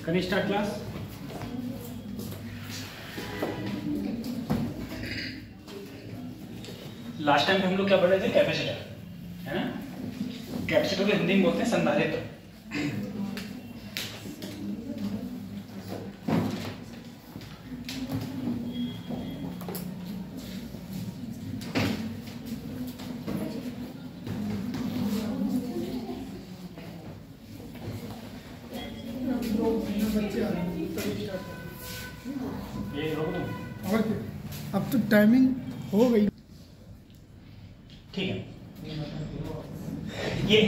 करें start class. Last time हम लोग क्या पढ़ रहे थे? कैपेसिटर, है ना। कैपेसिटर को हिंदी में बोलते हैं संधारित्र। अब तो टाइमिंग हो गई। ठीक है, ये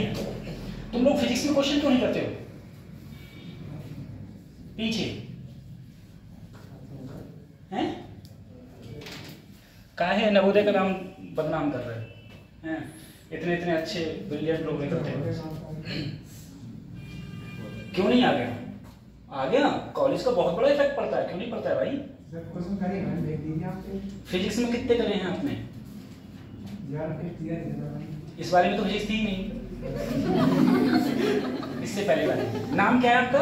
तुम लोग फिजिक्स में क्वेश्चन क्यों नहीं करते हो? पीछे हैं काहे नवोदय का नाम बदनाम कर रहे हैं? इतने इतने अच्छे ब्रिलियंट लोग नहीं करते। क्यों नहीं आ गया? आ गया। कॉलेज का बहुत बड़ा इफेक्ट पड़ता है। क्यों नहीं पड़ता है भाई? फिजिक्स में कितने करे हैं आपने? इस बारे में तो फिजिक्स थी ही नहीं। इससे पहले वाले नाम क्या है आपका?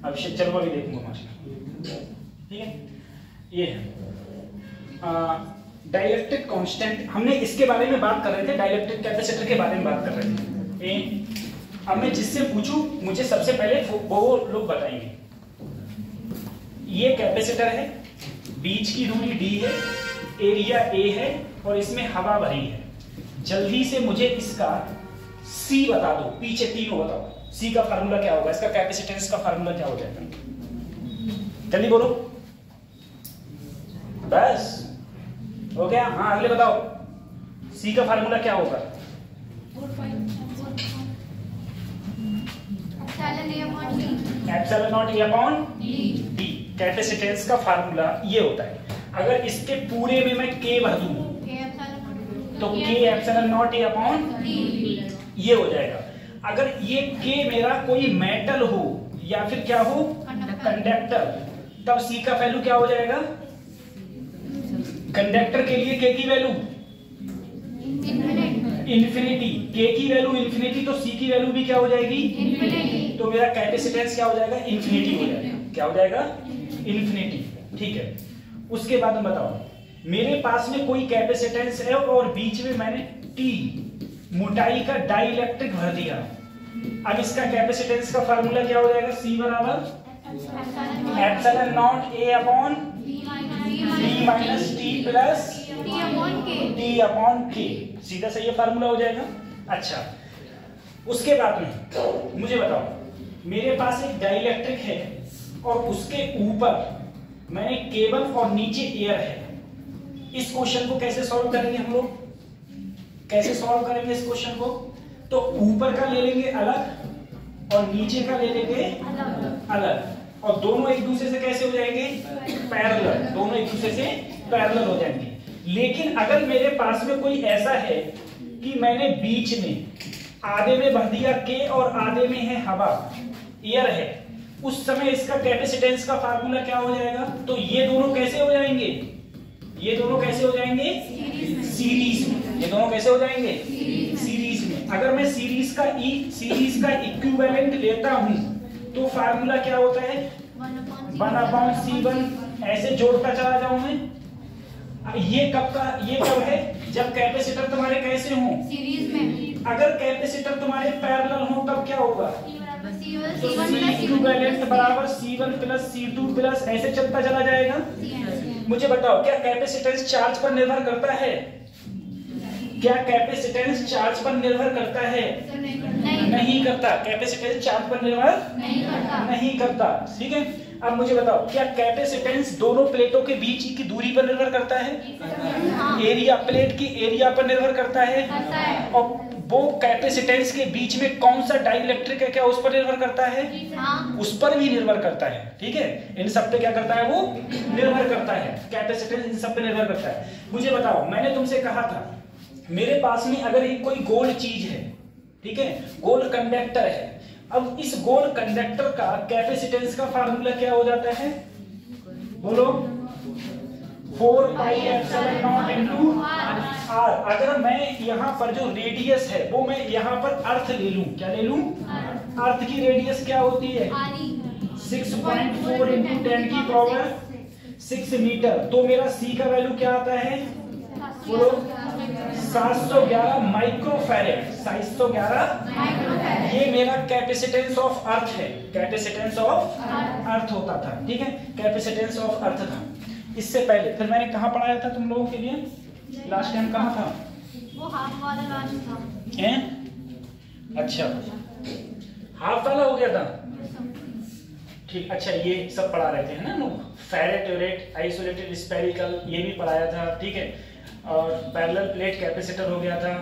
अभिषेक। चलो अभी देखूंगा माशा। ठीक है, ये है डाइलेक्ट्रिक कांस्टेंट। हमने इसके बारे में बात कर रहे थे, डाइलेक्ट्रिक कैपेसिटर के बारे में बात कर रहे थे। अब मैं जिससे पूछूं मुझे सबसे पहले वो लोग बताएंगे। ये कैपेसिटर है, बीच की दूरी d है, एरिया a है और इसमें हवा भरी है। जल्दी से मुझे इसका C बता दो। पीछे तीनों बताओ। C का फार्मूला क्या होगा? इसका कैपेसिटेंस का फार्मूला क्या हो जाएगा? जल्दी बोलो। बस हो गया? हाँ, अगले बताओ। C का फार्मूला क्या होगा? Epsilon not A upon D. Capacitance का फार्मूला ये होता है। अगर इसके पूरे में मैं k भर दूं तो k epsilon not A upon ये हो जाएगा। अगर ये k मेरा कोई मेटल हो या फिर क्या हो, कंडक्टर, तब c का वैल्यू क्या हो जाएगा? कंडक्टर के लिए k की वैल्यू इन्फिनिटी। k की वैल्यू इन्फिनिटी तो c की वैल्यू भी क्या हो जाएगी? तो मेरा कैपेसिटेंस क्या हो जाएगा? इन्फिनिटी हो जाएगा। क्या हो जाएगा? इन्फिनिटी। ठीक है, उसके बाद में बताओ, मेरे पास में कोई कैपेसिटेंस है और बीच में मैंने T मोटाई का डाइलेक्ट्रिक भर दिया। अब इसका कैपेसिटेंस का फार्मूला क्या हो जाएगा? C बराबर epsilon naught A upon B minus T plus D upon K। सीधा सही है फार्मूला हो जाएगा। अच्छा, उसके बाद में मुझे बताओ, मेरे पास एक डाइलेक्ट्रिक है और उसके ऊपर मैंने केबल और नीचे एयर है। इस क्वेश्चन को कैसे सॉल्व करेंगे हम लोग? कैसे सॉल्व करेंगे इस क्वेश्चन को? तो ऊपर का ले लेंगे अलग और नीचे का ले लेंगे अलग, और दोनों एक दूसरे से कैसे हो जाएंगे? पैरेलल। दोनों एक दूसरे से पैरेलल हो जाएंगे। लेकिन अगर मेरे पास में कोई ऐसा है कि मैंने बीच में आधे में भर दिया k और आधे में है हवा, एयर है, उस समय इसका कैपेसिटेंस का फार्मूला क्या हो जाएगा? तो ये दोनों कैसे हो जाएंगे? ये दोनों कैसे हो जाएंगे? सीरीज में। ये दोनों कैसे हो जाएंगे? सीरीज में। अगर मैं सीरीज का इक्विवेलेंट लेता हूं तो फार्मूला क्या होता है? 1/C1। ऐसे जोड़ता चला जाऊं मैं। ये कब है? जब कैपेसिटर तुम्हारे कैसे हो? सीरीज में। अगर कैपेसिटर तुम्हारे पैरेलल हो तब क्या होगा? तो इक्विवेलेंट बराबर C1 प्लस C2 प्लस ऐसे चलता चला जाएगा। मुझे बताओ, क्या कैपेसिटेंस चार्ज पर निर्भर करता है? क्या कैपेसिटेंस चार्ज पर निर्भर करता है? नहीं करता। कैपेसिटेंस चार्ज पर निर्भर नहीं करता। ठीक है, अब मुझे बताओ, क्या कैपेसिटेंस दोनों प्लेटों के बीच की दूरी पर निर्भर करता है? एरिया, प्लेट की एरिया पर निर्भर करता है। और वो कैपेसिटेंस के बीच में कौन सा डाइलेक्ट्रिक है, क्या उस पर निर्भर करता है? उस पर भी निर्भर करता है। ठीक है, इन सब पे क्या करता है? वो निर्भर करता है। कैपेसिटेंस इन सब पे निर्भर करता है। मुझे बताओ, मैंने तुमसे कहा था मेरे पास में अगर एक कोई गोल चीज है, ठीक है, गोल कंडक्टर है, अब इस गोल कंडक्टर का कैपेसिटेंस का फार्मूला क्या हो जाता है? बोलो। 4 एप्सिलॉन नॉट इनटू r। अगर मैं यहाँ पर जो रेडियस है वो मैं यहाँ पर अर्थ ले लूं, क्या ले लूं? अर्थ की रेडियस क्या होती है? 6.4 इंटू 10 की पावर 6 मीटर। तो मेरा C का वैल्यू क्या आता है? बोलो 711 माइक्रोफैरेड। 711 ये मेरा कैपेसिटेंस ऑफ अर्थ है। कैपेसिटेंस ऑफ अर्थ होता था, ठीक है, कैपेसिटेंस ऑफ अर्थ था। इससे पहले फिर मैंने कहाँ पढ़ाया था तुम लोगों के लिए? लास्ट टाइम कहाँ था? वो हाफ वाला लास्ट था। हैं? अच्छा, हाफ वाला हो गया था, ठीक। अच्छा, ये सब पढ़ा रहे थे है ना लोग, फेरेट, यूरेट, आइसोलेटेड, स्फेरिकल, ये भी पढ़ाया था, ठीक है। और पैरेलल प्लेट कैपेसिटर हो गया था।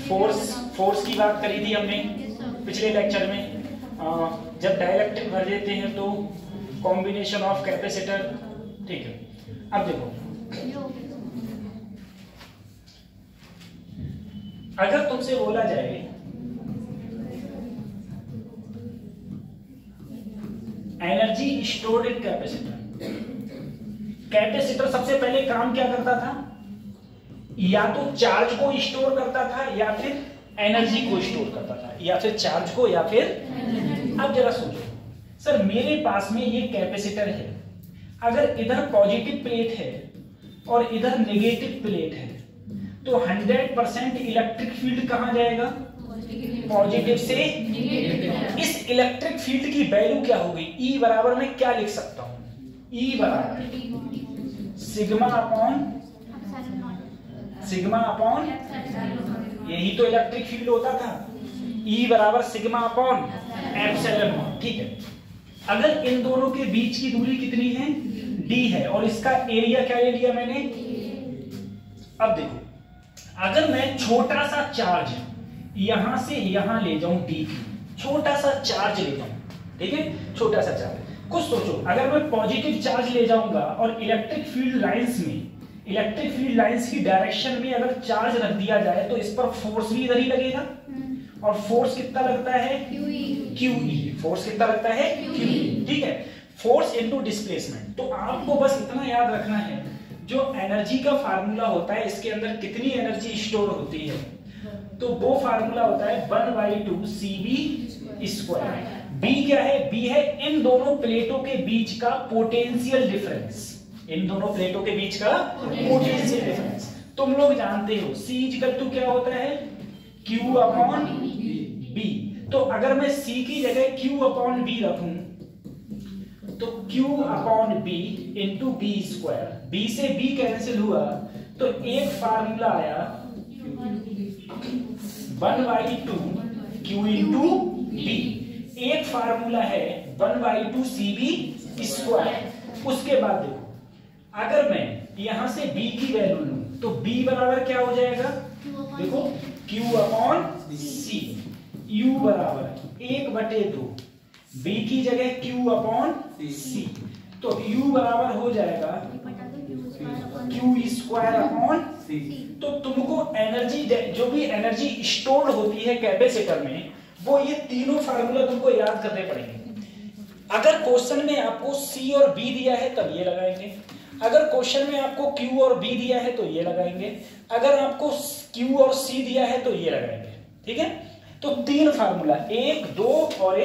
फोर्स की बात करी थी हमने पिछले लेक्चर में। जब डाइलेक्ट्रिक भर देते हैं तो कॉम्बिनेशन ऑफ कैपेसिटर, ठीक है। अब देखो, अगर तुमसे बोला जाए energy stored in capacitor, capacitor सबसे पहले काम क्या करता था? या तो चार्ज को स्टोर करता था या फिर एनर्जी को स्टोर करता था, या फिर चार्ज को या फिर। अब जरा सोचो, सर मेरे पास में ये कैपेसिटर है, अगर इधर पॉजिटिव प्लेट है और इधर नेगेटिव प्लेट है तो 100% इलेक्ट्रिक फील्ड कहां जाएगा? पॉजिटिव से। इस इलेक्ट्रिक फील्ड की वैल्यू क्या होगी? E बराबर में क्या लिख सकता हूं? E बराबर सिग्मा अपॉन यही तो इलेक्ट्रिक फील्ड होता था। E बराबर सिग्मा अपॉन एप्सिलॉन नॉट, ठीक है। अगर इन दोनों के बीच की दूरी कितनी है? D है, और इसका एरिया क्या ले लिया मैंने? अब देखो, अगर मैं छोटा सा चार्ज यहां से यहां ले जाऊं, D, छोटा सा चार्ज ले जाऊं, ठीक है, छोटा सा चार्ज। कुछ सोचो, अगर मैं पॉजिटिव चार्ज ले जाऊंगा और इलेक्ट्रिक फील्ड लाइंस की डायरेक्शन में अगर चार्ज रख दिया जाए तो इस पर फोर्स भी इधर ही लगेगा। और फोर्स कितना लगता है? QE। फोर्स कितना लगता है? QE, ठीक है। Force into displacement. तो आपको बस इतना याद रखना है, जो एनर्जी का फार्मूला होता है, इसके अंदर कितनी एनर्जी स्टोर होती है, तो वो फार्मूला होता है 1/2 CV²। B क्या है? B है इन दोनों प्लेटों के बीच का पोटेंशियल डिफरेंस। इन दोनों प्लेटों के बीच का पोटेंशियल डिफरेंस तुम लोग जानते हो, C = क्या होता है? Q/B। तो अगर मैं C की जगह Q/B रखूं तो Q/B × B²। B से B कैंसिल हुआ तो एक फार्मूला आया 1/2 Q × B। एक फार्मूला है 1/2 CV²। उसके बाद देखो, अगर मैं यहां से B की वैल्यू लूं तो B बराबर क्या हो जाएगा? देखो Q/C। U बराबर 1/2, B की जगह Q/C, तो U बराबर हो जाएगा Q²/C। तो तुमको एनर्जी, जो भी एनर्जी स्टोर्ड होती है कैपेसिटर में, वो ये तीनों फार्मूला तुमको याद करने पड़ेंगे। अगर क्वेश्चन में आपको C और B दिया है तब ये लगाएंगे, अगर क्वेश्चन में आपको Q और B दिया है तो ये लगाएंगे, अगर आपको Q और C दिया है तो ये लगाएंगे, ठीक है। तो तीन फार्मूला, 1, 2 और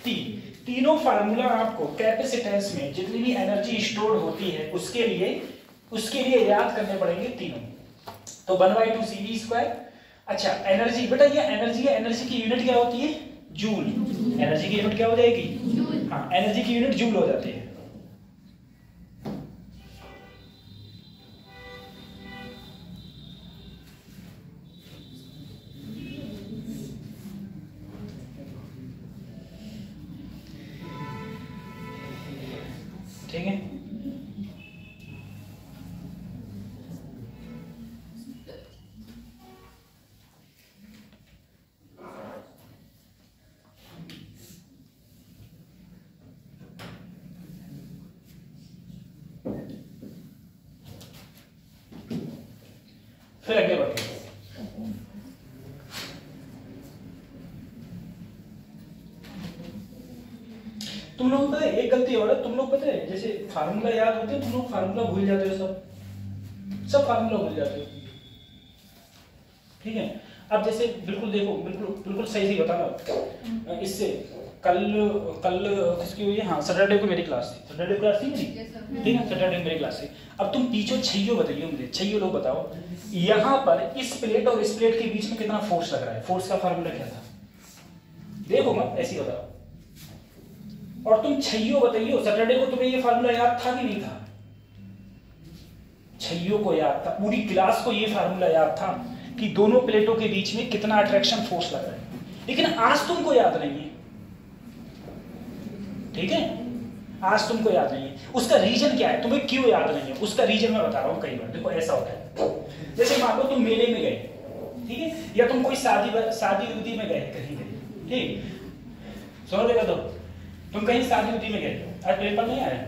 3, तीनों फार्मूला आपको कैपेसिटेंस में जितनी भी एनर्जी स्टोर होती है उसके लिए याद करने पड़ेंगे तीनों। तो 1/2 CV²। अच्छा, एनर्जी, बेटा ये एनर्जी है, एनर्जी की यूनिट क्या होती है? जूल। एनर्जी की यूनिट क्या हो जाएगी? हाँ, एनर्जी की यूनिट जूल हो जाती है। ठीक है, फिर आगे बढ़ते हैं। तुम लोग पता है एक गलती हो रहा है, तुम लोग पता है जैसे फार्मूला याद होते हैं, तुम लोग फार्मूला भूल जाते हो, सब फार्मूला भूल जाते हो, ठीक है। अब जैसे बिल्कुल देखो, बिल्कुल सही से बताना, इससे कल किसकी हुई है? हाँ, सैटरडे को मेरी क्लास थी। सैटरडे क्लास थी मेरी, ठीक है, सैटरडे को मेरी क्लास थी। अब तुम पीछे छैयो बताइए मुझे, छैयो लोग बताओ, यहाँ पर इस प्लेट और इस प्लेट के बीच में कितना फोर्स लग रहा है? फोर्स का फार्मूला क्या था? देखो मत, ऐसे ही बताओ। और तुम छैयो बताइए, सैटरडे को तुम्हें ये फार्मूला याद था कि नहीं था? छैयो को याद था, पूरी क्लास को ये फार्मूला याद था कि दोनों प्लेटों के बीच में कितना अट्रैक्शन फोर्स लग रहा है, लेकिन आज तुमको याद नहीं है, ठीक है, आज तुमको याद नहीं है। उसका रीजन क्या है? तुम्हें क्यों याद नहीं है? उसका रीजन मैं बता रहा हूं। कई बार देखो ऐसा होता है, जैसे मान लो तुम मेले में गए, ठीक है, या तुम कोई शादी उदी में गए, कहीं गए, ठीक, सुनो देखा तो तुम कहीं शादी उदी में गए, आज पेपर नहीं आया,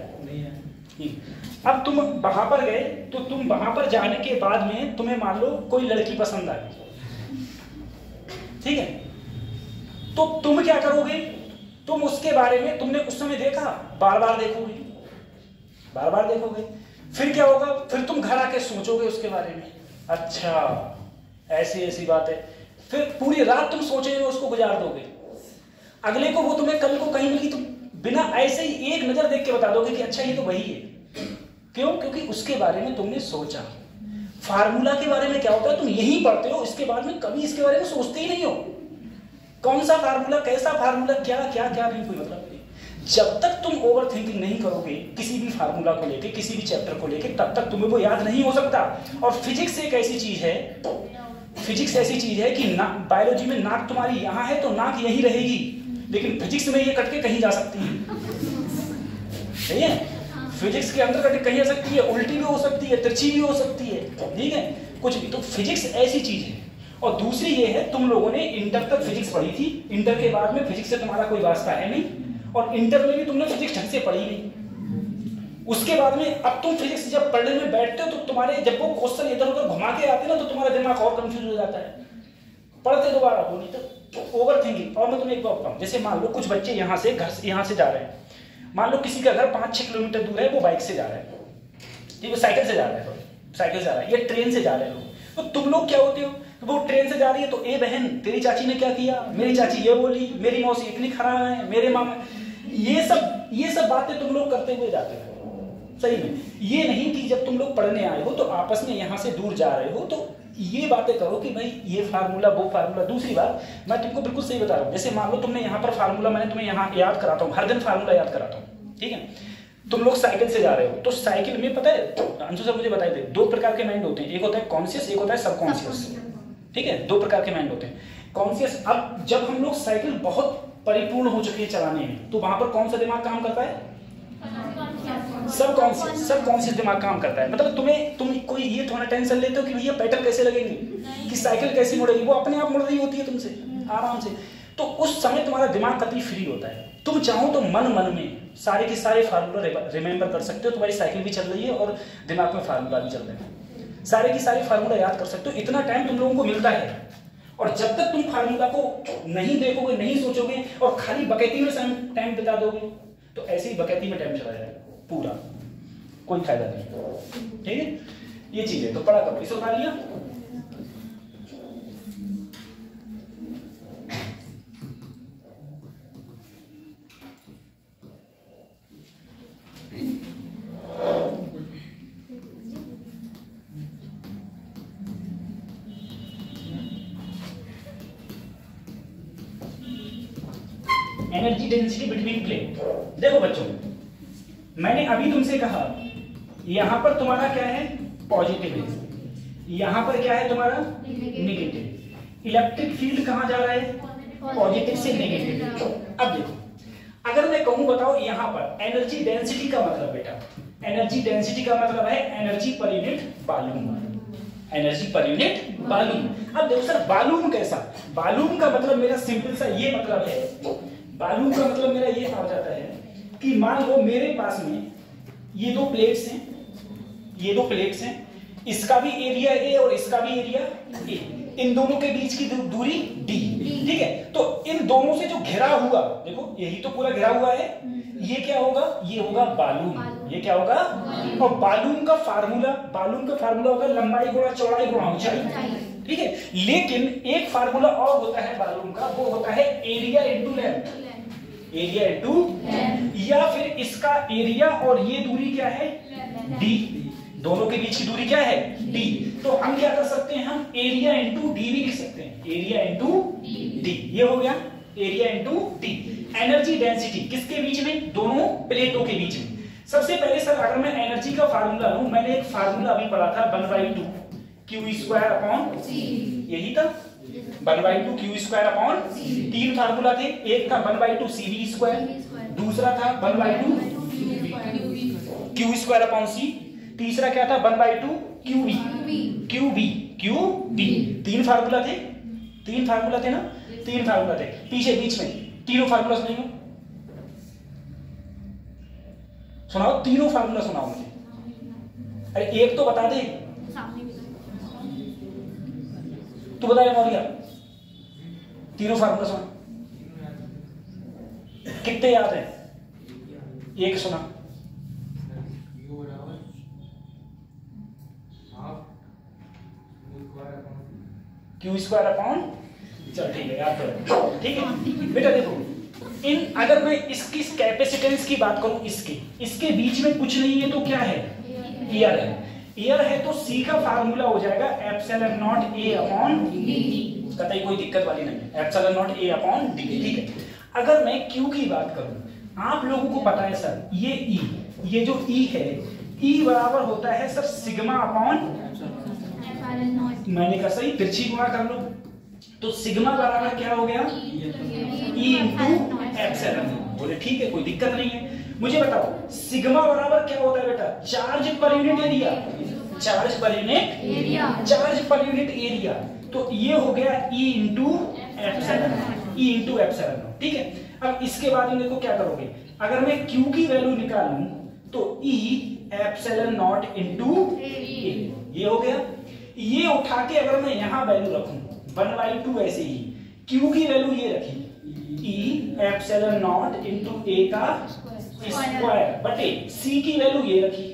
अब तुम वहां पर गए, तो तुम वहां पर जाने के बाद में तुम्हें मान लो कोई लड़की पसंद आ गई, ठीक है, तो तुम क्या करोगे? तुम उसके बारे में तुमने उस समय देखा, बार बार देखोगे, बार बार देखोगे, फिर क्या होगा? फिर तुम घर आके सोचोगे उसके बारे में, अच्छा ऐसी ऐसी बात है, फिर पूरी रात तुम सोचोगे, उसको गुजार दोगे। अगले को वो तुम्हें कल को कहीं मिली, तुम बिना ऐसे ही एक नजर देख के बता दोगे कि अच्छा ये तो वही है। क्यों? क्योंकि उसके बारे में तुमने सोचा। फार्मूला के बारे में क्या होता है? तुम यही पढ़ते हो, इसके बाद में कभी इसके बारे में सोचते ही नहीं हो। कौन सा फार्मूला, कैसा फार्मूला, क्या क्या क्या नहीं, कोई मतलब नहीं। जब तक तुम ओवर थिंकिंग नहीं करोगे किसी भी फार्मूला को लेके, किसी भी चैप्टर को लेके, तब तक तुम्हें वो याद नहीं हो सकता। और फिजिक्स एक ऐसी चीज है, फिजिक्स ऐसी चीज है कि बायोलॉजी में नाक तुम्हारी यहां है तो नाक यही रहेगी, लेकिन फिजिक्स में ये कटके कहीं जा सकती है, सही है? फिजिक्स के अंदर कटके कहीं जा सकती है, उल्टी भी हो सकती है, तिरछी भी हो सकती है, ठीक है, कुछ भी। तो फिजिक्स ऐसी चीज है। और दूसरी ये है, तुम लोगों ने इंटर तक फिजिक्स पढ़ी थी, इंटर के बाद में फिजिक्स से तुम्हारा कोई वास्ता है नहीं, और इंटर में भी तुमने फिजिक्स ढंग से पढ़ी नहीं। उसके बाद में अब तुम फिजिक्स जब पढ़ने में बैठते हो तो तुम्हारे जब वो क्वेश्चन इधर उधर घुमा के आते ना, तो तुम्हारा दिमाग और कंफ्यूज हो जाता है, पढ़ते दोबारा हो नहीं तो ओवर थिंकिंग। और मैं तुम्हें एक बात बताऊं, जैसे मान लो कुछ बच्चे यहाँ से जा रहे हैं, मान लो किसी का घर 5-6 किलोमीटर दूर है, वो बाइक से जा रहा है, ये वो साइकिल से जा रहा है, साइकिल से जा रहा है, ये ट्रेन से जा रहे हैं लोग। तो तुम लोग क्या होते हो? तो वो ट्रेन से जा रही है तो ए बहन तेरी चाची ने क्या किया, मेरी चाची ये बोली, मेरी मौसी इतनी खराब है, मेरे मामा, ये सब बातें तुम लोग करते हुए जाते हो। सही में ये नहीं कि जब तुम लोग पढ़ने आए हो तो आपस में यहाँ से दूर जा रहे हो तो ये बातें करो कि भाई ये फार्मूला वो फार्मूला। दूसरी बात मैं तुमको बिल्कुल सही बता रहा हूँ, जैसे मान लो तुमने यहाँ पर फार्मूला, मैंने तुम्हें यहाँ याद कराता हूँ, हर दिन फार्मूला याद कराता हूँ, ठीक है। तुम लोग साइकिल से जा रहे हो तो साइकिल में पता है, अंशु सर मुझे बताए थे, 2 प्रकार के माइंड होते हैं, एक होता है कॉन्शियस, एक होता है सबकॉन्शियस, ठीक है, 2 प्रकार के माइंड होते हैं। कॉन्शियस, अब जब हम लोग साइकिल बहुत परिपूर्ण हो चुकी है चलाने में, तो वहां पर कौन सा दिमाग काम करता है? सबकॉन्शियस दिमाग काम करता है। मतलब तुम कोई ये थोड़ा टेंशन लेते हो कि भैया पेट्रोल कैसे लगेंगे, कि साइकिल कैसे मुड़ेगी, वो अपने आप मुड़ रही होती है तुमसे आराम से। तो उस समय तुम्हारा दिमाग कभी फ्री होता है, तुम चाहो तो मन में सारे के सारे फार्मूला रिमेंबर कर सकते हो, तुम्हारी साइकिल भी चल रही है और दिमाग में फार्मूला भी चल रहे हैं, सारे की सारे फार्मूला याद कर सकते हो। इतना टाइम तुम लोगों को मिलता है, और जब तक तुम फार्मूला को नहीं देखोगे, नहीं सोचोगे और खाली बकैती में टाइम बिता दोगे, तो ऐसे ही बकैती में टाइम चला जाएगा पूरा, कोई फायदा नहीं, ठीक है। ये चीज है, तो पढ़ा करो, इसे उठा लिया। Energy density between plate. देखो बच्चों, मैंने अभी तुमसे कहा यहां पर तुम्हारा क्या है? पॉजिटिव है, यहां पर क्या है तुम्हारा? नेगेटिव। इलेक्ट्रिक फील्ड कहां जा रहा है? पॉजिटिव से नेगेटिव। अब देखो, अगर मैं कहूं बताओ यहां पर एनर्जी डेंसिटी का मतलब, बेटा एनर्जी डेंसिटी का मतलब है energy per unit volume, energy per unit volume. अब देखो सर, वॉल्यूम कैसा? वॉल्यूम का मतलब मेरा सिंपल सा ये मतलब है, वॉल्यूम का मतलब मेरा ये आ जाता है कि मान लो मेरे पास में ये 2 प्लेट्स हैं, ये 2 प्लेट्स हैं, इसका भी एरिया ए और इसका भी एरिया ए, इन दोनों के बीच की दूरी डी, ठीक है। तो इन दोनों से जो घिरा हुआ, देखो यही तो पूरा घिरा हुआ है, ये क्या होगा? ये होगा वॉल्यूम, ये क्या होगा? और वॉल्यूम का फार्मूला होगा लंबाई गुणा चौड़ाई गुणा ऊंचाई, ठीक है। लेकिन एक फार्मूला और होता है वॉल्यूम का, वो होता है area into length, area into, या फिर इसका एरिया और ये दूरी क्या है, डी, दोनों के बीच की दूरी क्या है, डी। तो हम क्या कर सकते हैं, हम एरिया इंटू डी भी लिख सकते हैं, एरिया इंटू डी, ये हो गया area into D. Energy density किसके बीच में, दोनों प्लेटों के बीच में। सबसे पहले सर अगर मैं एनर्जी का फार्मूला लूं, मैंने एक फार्मूला अभी पढ़ा था 1/2 क्यू स्क्वायर अपॉन, यही था 1/2 क्यू स्क्वायर अपॉन, तीन फार्मूला थे, एक था 1/2 सीवी स्क्वायर, दूसरा था 1/2 क्यू स्क्वायर अपॉन सी, तीसरा क्या था 1/2 क्यूबी, क्यूबी। तीन फार्मूला थे, तीन फार्मूला थे ना, तीन फार्मूला थे पीछे बीच में, तीनों फार्मूला सुनाओ, सुनाओ तीनों फार्मूला सुनाओ मुझे। अरे एक तो बता दे, तू बता रहे मौर्या, तीनों फार्मूला सुना, कितने याद है, एक सुना, क्यू स्क्वायर अपॉन, चल ठीक है याद करो, ठीक है बेटा। देखो इन, अगर मैं इसकी कैपेसिटेंस की बात करूं, इसके बीच में कुछ नहीं है तो क्या है, एयर है, एयर है तो सी का फार्मूला हो जाएगा epsilon not A upon D, कतई कोई दिक्कत वाली नहीं है, epsilon not A upon D, ठीक है। अगर मैं क्यू की बात करूं, आप लोगों को पता है सर ये ई, ये जो ई है, ई बराबर होता है सर सिग्मा अपॉन, मैंने कहा सही तिरछी गुणा कर लो, तो सिग्मा बराबर क्या हो गया, ई इंटू एप्सिलॉन। बोले ठीक है कोई दिक्कत नहीं है। मुझे बताओ सिग्मा बराबर क्या होता है बेटा, charge per unit area, charge per unit area, charge per unit area. तो ये हो गया E into epsilon, E into epsilon, ठीक है। अब इसके बाद में देखो क्या करोगे, अगर मैं क्यू की वैल्यू निकालूं तो ई एप्सिलॉन नॉट इंटू ए, ये हो गया। ये उठा के अगर मैं यहां वैल्यू रखूं 1/2 ऐसे ही, क्यू की वैल्यू ये रखी ई एप्सिलॉन नॉट इंटू ए का स्क्वायर बटे सी की वैल्यू ये रखी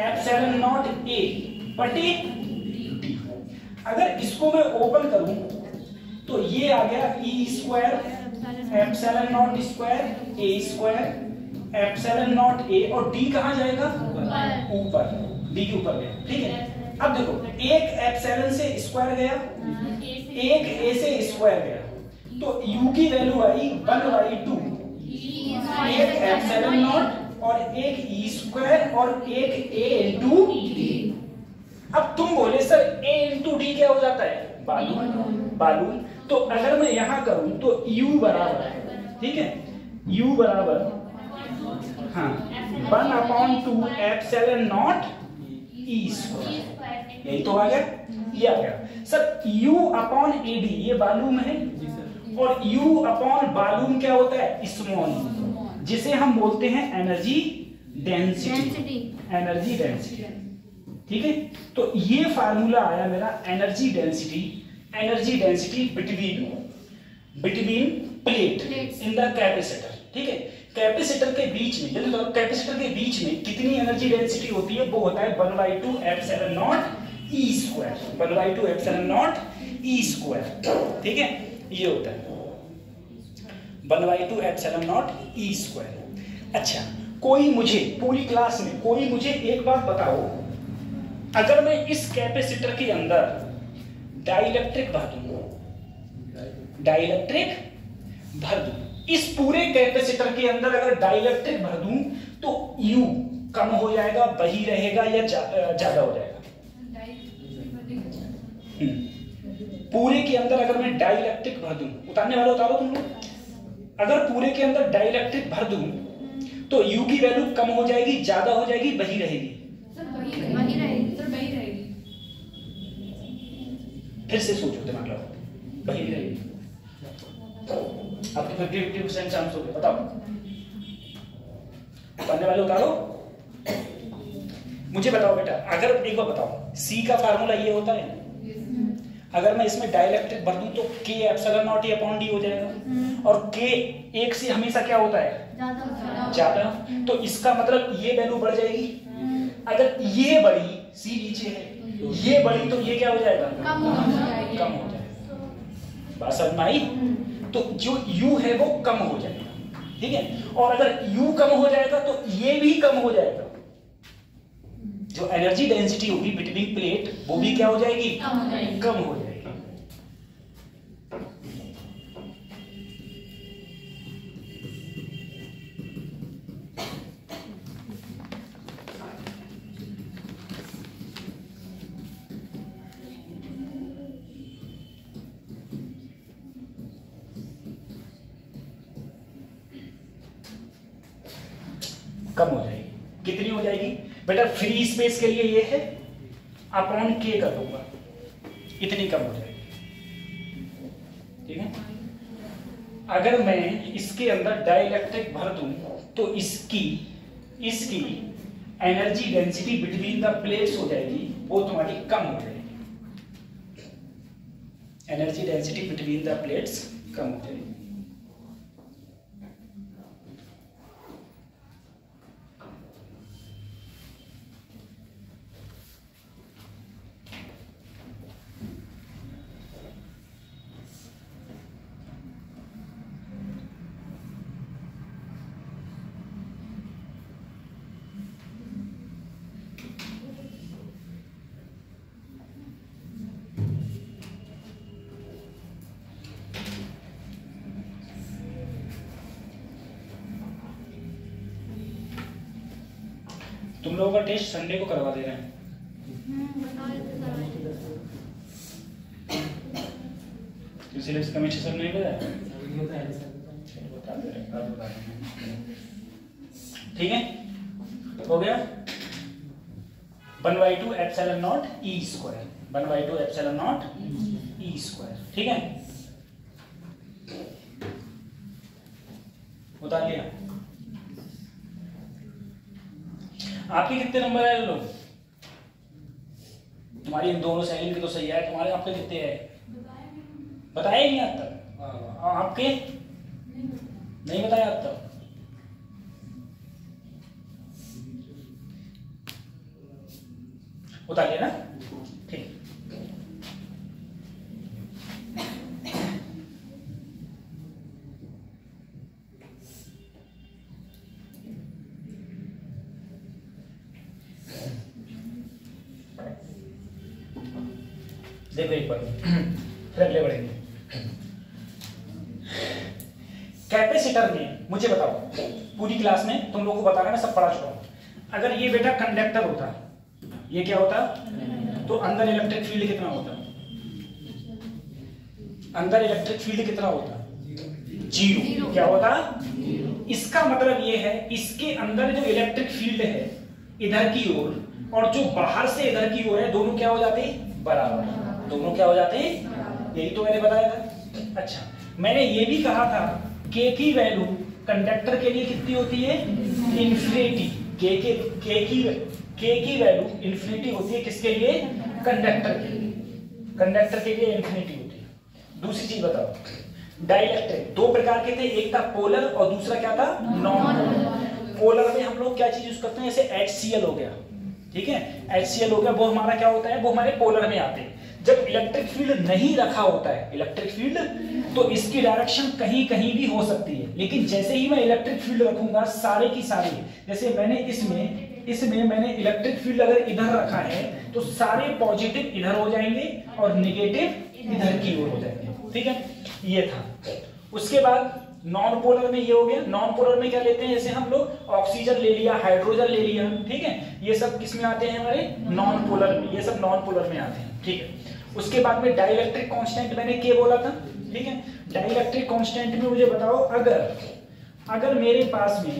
एप्सिलॉन नॉट ए बटे डी। अगर इसको मैं ओपन करूं तो ये आ गया E square epsilon not square A square epsilon not A, और डी कहां जाएगा, ऊपर, डी के ऊपर गया, ठीक है। अब देखो एक एप्सिलॉन से स्क्वायर गया, एक ए से स्क्वायर गया, तो u की वैल्यू आई 1/2, एक एप्सिलॉन नॉट और एक e स्क्वायर और एक a इंटू डी। अब तुम बोले सर a इंटू डी क्या हो जाता है, बालून। तो अगर मैं यहां करूं तो u बराबर, ठीक है, u बराबर हाँ 1/2 एप्सिलॉन नॉट e स्क्वायर, यही तो आ गया, ये आ गया sir. u upon A D ये वॉल्यूम है, और u अपॉन वॉल्यूम क्या होता है, स्मॉल, जिसे हम बोलते हैं एनर्जी डेंसिटी, एनर्जी डेंसिटी, ठीक है। तो ये फार्मूला आया मेरा energy density, energy density between plate in the capacitor, ठीक है। कैपेसिटर के बीच में, जल्दी बताओ कैपेसिटर के बीच में कितनी एनर्जी डेंसिटी होती है, वो होता है 1/2 epsilon not E square, 1/2 epsilon not E square, ठीक है, ये होता है 1/2 एप्सिलॉन नॉट ई स्क्वायर। अच्छा कोई मुझे पूरी क्लास में कोई मुझे एक बात बताओ, अगर मैं इस कैपेसिटर के अंदर डाइलेक्ट्रिक भर दूं, डाइलेक्ट्रिक भर दूं, इस पूरे कैपेसिटर के अंदर अगर डाइलेक्ट्रिक भर दूं तो U कम हो जाएगा, वही रहेगा, या ज्यादा हो जाएगा। पूरे के अंदर अगर मैं डाइलेक्ट्रिक भर दूं, उतारने वाले उतारो तुम लोग, अगर पूरे के अंदर डाइलेक्ट्रिक भर दूं तो U की वैल्यू कम हो जाएगी, ज्यादा हो जाएगी, वही रहेगी, वही रहेगी। फिर से सोचो दिमाग लगाओ, वही रहेगी। आपके 50% चांस हो गए, बताओ पढ़ने वाले उतारो। मुझे बताओ बेटा, अगर एक बार बताओ C का फार्मूला ये होता है, अगर मैं इसमें डाइलेक्ट्रिक भर दूं तो K epsilon not E upon D हो जाएगा, और K एक से हमेशा क्या होता है, ज्यादा। तो इसका मतलब ये वैल्यू बढ़ जाएगी, अगर ये बड़ी, C नीचे है, ये बड़ी, तो ये क्या हो जाएगा, कम हो जाएगा। बात समझ में आई? तो जो U है वो कम हो जाएगा, ठीक है। और अगर U कम हो जाएगा तो ये भी कम हो जाएगा, जो एनर्जी डेंसिटी होगी बिटवीन प्लेट वो भी क्या हो जाएगी, कम हो जाएगी। कम हो जाएगी। कम हो जाएगी, कितनी हो जाएगी बेटा, फ्री स्पेस के लिए ये है अपॉन के कर दूंगा, इतनी कम हो जाएगी, ठीक है। अगर मैं इसके अंदर डाइलेक्ट्रिक भर दूं तो इसकी energy density between the plates हो जाएगी, वो तुम्हारी कम हो जाएगी, energy density between the plates कम हो जाएगी। तुम लोगों का टेस्ट संडे को करवा दे रहे हैं, सिलेबस कमेटी सर नहीं बताया, बता दे रहे हैं, ठीक है। हो गया 1/2 epsilon not E square, 1/2 epsilon not E square, ठीक है। बता लिया। आपके कितने नंबर आए लोग? तुम्हारी इन दोनों सहेलियों के तो सही है, तुम्हारे आपके कितने हैं बताए नहीं आज तक? आपके नहीं बताया आज तक? बता लिया ना, ठीक। देखो एक बार फिर अगले बढ़ेंगे। कैपेसिटर में मुझे बताओ, पूरी क्लास में तुम लोगों को बता रहा मैं सब पढ़ा चुका हूं। अगर ये बेटा कंडक्टर होता, ये क्या होता, तो अंदर इलेक्ट्रिक फील्ड कितना होता, अंदर इलेक्ट्रिक फील्ड कितना होता, 0। क्या होता, इसका मतलब ये है इसके अंदर जो इलेक्ट्रिक फील्ड है इधर की ओर और जो बाहर से इधर की ओर है, दोनों क्या हो जाते, बराबर, दोनों क्या हो जाते हैं, यही तो मैंने बताया था। अच्छा, मैंने ये भी कहा था के की वैल्यू कंडक्टर के लिए कितनी होती है, इन्फिनिटी। के की वैल्यू इन्फिनिटी होती है, किसके लिए, कंडक्टर के लिए, कंडक्टर के लिए इन्फिनिटी होती है। दूसरी चीज बताओ, डाइलेक्ट्रिक दो प्रकार के थे, एक था पोलर और दूसरा क्या था, नॉन पोलर। पोलर में हम लोग क्या चीज यूज करते हैं, जैसे HCl हो गया, ठीक है, HCl हो गया, वो हमारा क्या होता है, वो हमारे पोलर में आते हैं। जब इलेक्ट्रिक फील्ड नहीं रखा होता है, इलेक्ट्रिक फील्ड, तो इसकी डायरेक्शन कहीं कहीं भी हो सकती है, लेकिन जैसे ही मैं इलेक्ट्रिक फील्ड रखूंगा सारे की सारी, जैसे मैंने इसमें मैंने इलेक्ट्रिक फील्ड अगर इधर रखा है तो सारे पॉजिटिव इधर हो जाएंगे और नेगेटिव इधर की ओर हो जाएंगे, ठीक है, ये था। उसके बाद नॉन पोलर में ये हो गया। नॉन पोलर में क्या लेते हैं, जैसे हम लोग ऑक्सीजन ले लिया, हाइड्रोजन ले लिया, ठीक है, ये सब किस में आते हैं, हमारे नॉन पोलर में, ये सब नॉन पोलर में आते हैं, ठीक है। उसके बाद में डाइलेक्ट्रिक कांस्टेंट मैंने के बोला था, ठीक है। डाइलेक्ट्रिक कांस्टेंट में मुझे बताओ, अगर मेरे पास में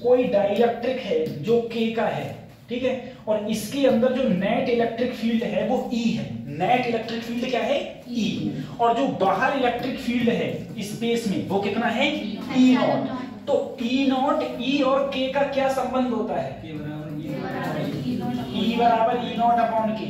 कोई डाइलेक्ट्रिक है जो के का है, ठीक है, और इसके अंदर जो नेट इलेक्ट्रिक फील्ड है वो ई है, नेट इलेक्ट्रिक फील्ड क्या है, ई, और जो बाहर इलेक्ट्रिक फील्ड है स्पेस में वो कितना है, ई नॉट। तो ई नॉट, ई और के का क्या संबंध होता है, ई बराबर ई नॉट अपॉन के,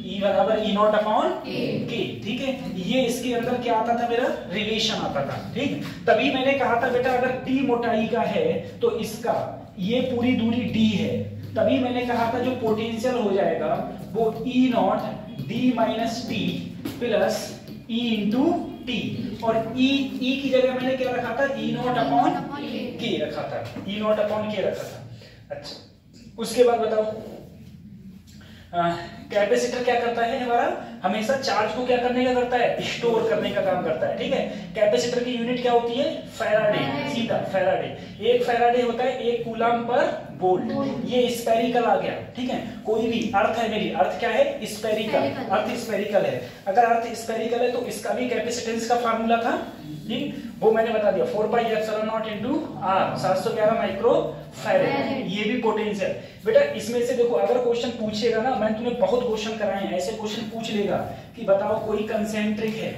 ई बराबर ई नॉट अपॉन के, ठीक है। ये इसके अंदर क्या आता था, मेरा रिलेशन आता था, ठीक। तभी मैंने कहा था बेटा अगर टी मोटाई का है तो इसका ये पूरी दूरी डी है, तभी मैंने कहा था जो पोटेंशियल हो जाएगा वो E not D minus T plus E into T, और ई की जगह मैंने क्या रखा था, ई नॉट अपॉन के रखा था, ई नॉट अपॉन के रखा था। अच्छा उसके बाद बताओ कैपेसिटर क्या करता है हमारा, हमेशा चार्ज को क्या करने का करता है, स्टोर करने का काम करता है। ठीक है, कैपेसिटर की यूनिट क्या होती है, फैराडे, सीधा फैराडे। एक फैराडे होता है 1 कूलम पर वोल्ट। ये स्फेरिकल आ गया। ठीक है, कोई भी अर्थ है मेरी, अर्थ क्या है, स्फेरिकल, अर्थ स्फेरिकल है। अगर अर्थ स्फेरिकल है तो इसका भी कैपेसिटेंस का फार्मूला था, ठीक, वो मैंने बता दिया 4 pi epsilon naught into r, 711 micro farad. ये भी पोटेंशियल। बेटा इसमें से देखो अगर क्वेश्चन पूछेगा ना, मैंने तुम्हें बहुत क्वेश्चन कराए हैं, ऐसे क्वेश्चन पूछ लेगा कि बताओ कोई कंसेंट्रिक है,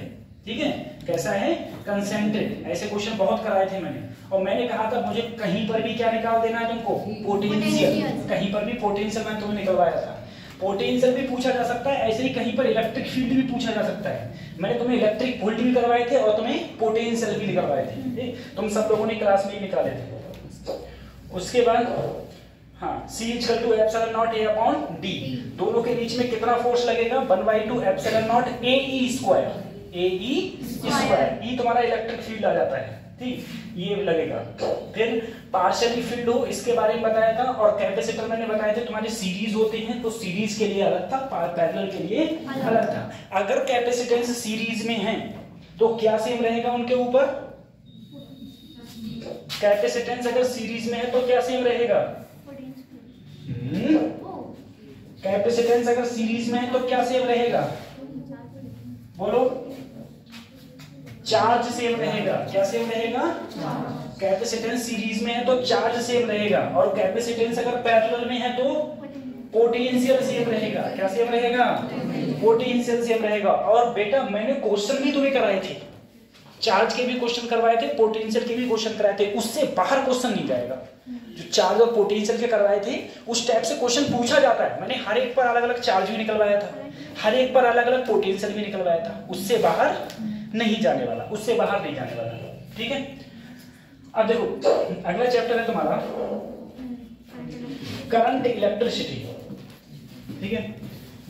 ठीक है, कैसा है, कंसेंट्रिक, ऐसे क्वेश्चन बहुत कराए थे मैंने। और मैंने कहा था मुझे कहीं पर भी क्या निकाल देना है तुमको, पोटेंशियल, कहीं पर भी पोटेंशियल मैंने तुम्हें निकलवाया था। पोटेंशियल भी पूछा जा सकता है, ऐसे ही कहीं पर इलेक्ट्रिक फील्ड भी पूछा जा सकता है। मैंने तुम्हें इलेक्ट्रिक वोल्ट भी करवाए थे और तुम्हें पोटेंशियल भी निकलवाए थे, तुम सब लोगों ने क्लास में ही निकाले थे। उसके बाद हाँ, C equal to epsilon naught A upon D, दोनों के बीच में कितना फोर्स लगेगा, 1/2 epsilon naught AE square, AE square, E तुम्हारा इलेक्ट्रिक फील्ड आ जाता है, ठीक, ये लगेगा। फिर पार्शियली फील्ड हो, इसके बारे में बताया था। और कैपेसिटर मैंने बताया था तुम्हारे सीरीज होते हैं, तो सीरीज के लिए अलग था, पैरेलल के लिए अलग था। अगर कैपेसिटेंस सीरीज में है तो क्या सेम रहेगा उनके ऊपर, कैपेसिटेंस अगर सीरीज में है तो क्या सेम रहेगा, कैपेसिटेंस अगर सीरीज में है तो क्या सेम रहेगा, बोलो, चार्ज सेम रहेगा। क्या सेम रहेगा, कैपेसिटेंस सीरीज में है तो चार्ज सेम रहेगा, और कैपेसिटेंस अगर पैरेलल में है तो पोटेंशियल सेम रहेगा। क्या सेम रहेगा, पोटेंशियल सेम रहेगा। और बेटा मैंने क्वेश्चन भी तुम्हें कराए थे, चार्ज के भी क्वेश्चन करवाए थे, पोटेंशियल के भी क्वेश्चन कराए थे, उससे बाहर क्वेश्चन नहीं जाएगा। जो चार्ज और पोटेंशियल के करवाए थे उस टाइप से क्वेश्चन पूछा जाता है। मैंने हर एक पर अलग अलग चार्ज भी निकलवाया था, हर एक पर अलग अलग पोटेंशियल भी निकलवाया था, उससे बाहर नहीं जाने वाला, उससे बाहर नहीं जाने वाला, ठीक है। अब देखो अगला चैप्टर है तुम्हारा करंट इलेक्ट्रिसिटी, ठीक है,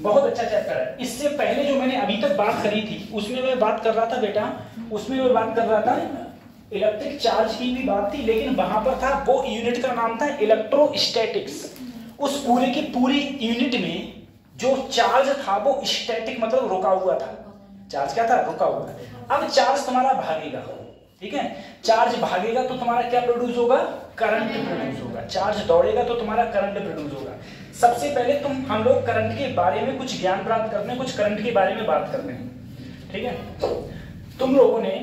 बहुत अच्छा चैप्टर है। इससे पहले जो मैंने अभी तक बात करी थी उसमें मैं बात कर रहा था बेटा, उसमें मैं बात कर रहा था इलेक्ट्रिक चार्ज की भी बात थी, लेकिन वहां पर था वो यूनिट का नाम था इलेक्ट्रोस्टैटिक्स। उस पूरे की पूरी यूनिट में जो चार्ज था वो स्टैटिक मतलब रुका हुआ था। चार्ज क्या था, रुका हुआ। अब चार्ज तुम्हारा भागेगा, ठीक है, चार्ज भागेगा तो तुम्हारा क्या प्रोड्यूस होगा, करंट प्रोड्यूस होगा। चार्ज दौड़ेगा तो तुम्हारा करंट प्रोड्यूस होगा। सबसे पहले हम लोग करंट के बारे में कुछ ज्ञान प्राप्त करते हैं, कुछ करंट के बारे में बात करते हैं, ठीक है। तुम लोगों ने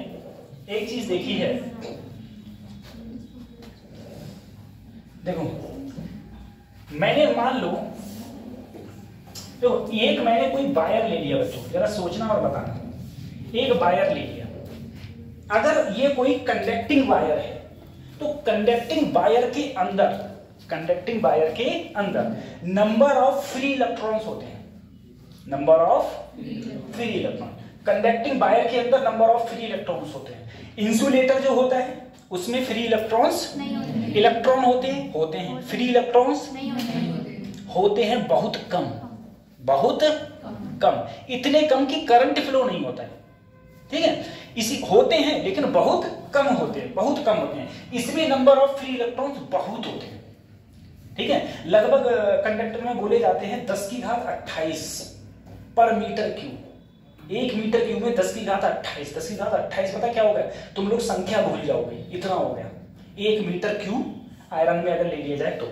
एक चीज देखी है, देखो मैंने मान लो तो एक मैंने कोई वायर ले लिया, बच्चों जरा सोचना और बताना, एक वायर ले लिया। अगर ये कोई कंडक्टिंग वायर है तो कंडक्टिंग वायर के अंदर, कंडक्टिंग वायर के अंदर नंबर ऑफ फ्री इलेक्ट्रॉन्स होते हैं, number of free electron. Conducting wire के अंदर नंबर ऑफ फ्री इलेक्ट्रॉन्स होते हैं। इंसुलेटर जो होता है उसमें फ्री इलेक्ट्रॉन्स इलेक्ट्रॉन होते हैं, फ्री इलेक्ट्रॉन्स होते हैं बहुत कम, बहुत कम, इतने कम कि करंट फ्लो नहीं होता है, ठीक है। इसी होते हैं लेकिन बहुत कम होते हैं, बहुत कम होते हैं। इसमें नंबर ऑफ फ्री इलेक्ट्रॉन्स बहुत होते हैं, ठीक है। लगभग कंडक्टर में बोले जाते हैं 10⁻28 पर मीटर क्यूब। 1 मीटर क्यूब में 10⁻28, 10⁻28 पता क्या होगा, तुम लोग संख्या भूल जाओगे, इतना हो गया 1 मीटर क्यूब आयरन में अगर ले लिया जाए तो।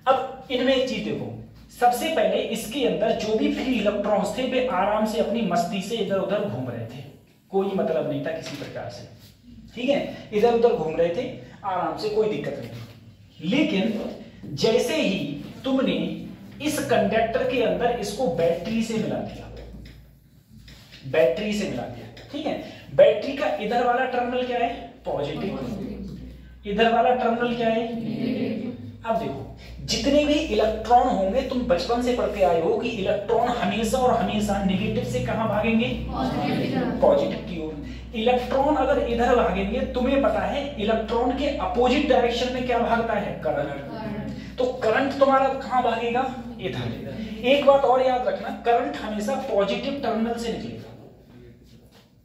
अब इनमें एक चीज देखो, सबसे पहले इसके अंदर जो भी फ्री इलेक्ट्रॉन्स थे वे आराम से अपनी मस्ती से इधर उधर घूम रहे थे, कोई मतलब नहीं था किसी प्रकार से, ठीक है, इधर उधर घूम रहे थे आराम से, कोई दिक्कत नहीं। लेकिन जैसे ही तुमने इस कंडक्टर के अंदर इसको बैटरी से मिला दिया, बैटरी से मिला दिया, ठीक है, बैटरी का इधर वाला टर्मिनल क्या है, पॉजिटिव, इधर वाला टर्मिनल क्या है। अब देखो जितने भी इलेक्ट्रॉन होंगे, तुम बचपन से पढ़ते आए हो कि इलेक्ट्रॉन हमेशा और हमेशा नेगेटिव से कहां भागेंगे, पॉजिटिव की ओर। इलेक्ट्रॉन अगर इधर भागेंगे, तुम्हें पता है इलेक्ट्रॉन के अपोजिट डायरेक्शन में क्या भागता है, करंट। तो करंट तुम्हारा कहां भागेगा, इधर। एक बात और याद रखना, करंट हमेशा पॉजिटिव टर्मिनल से निकलेगा।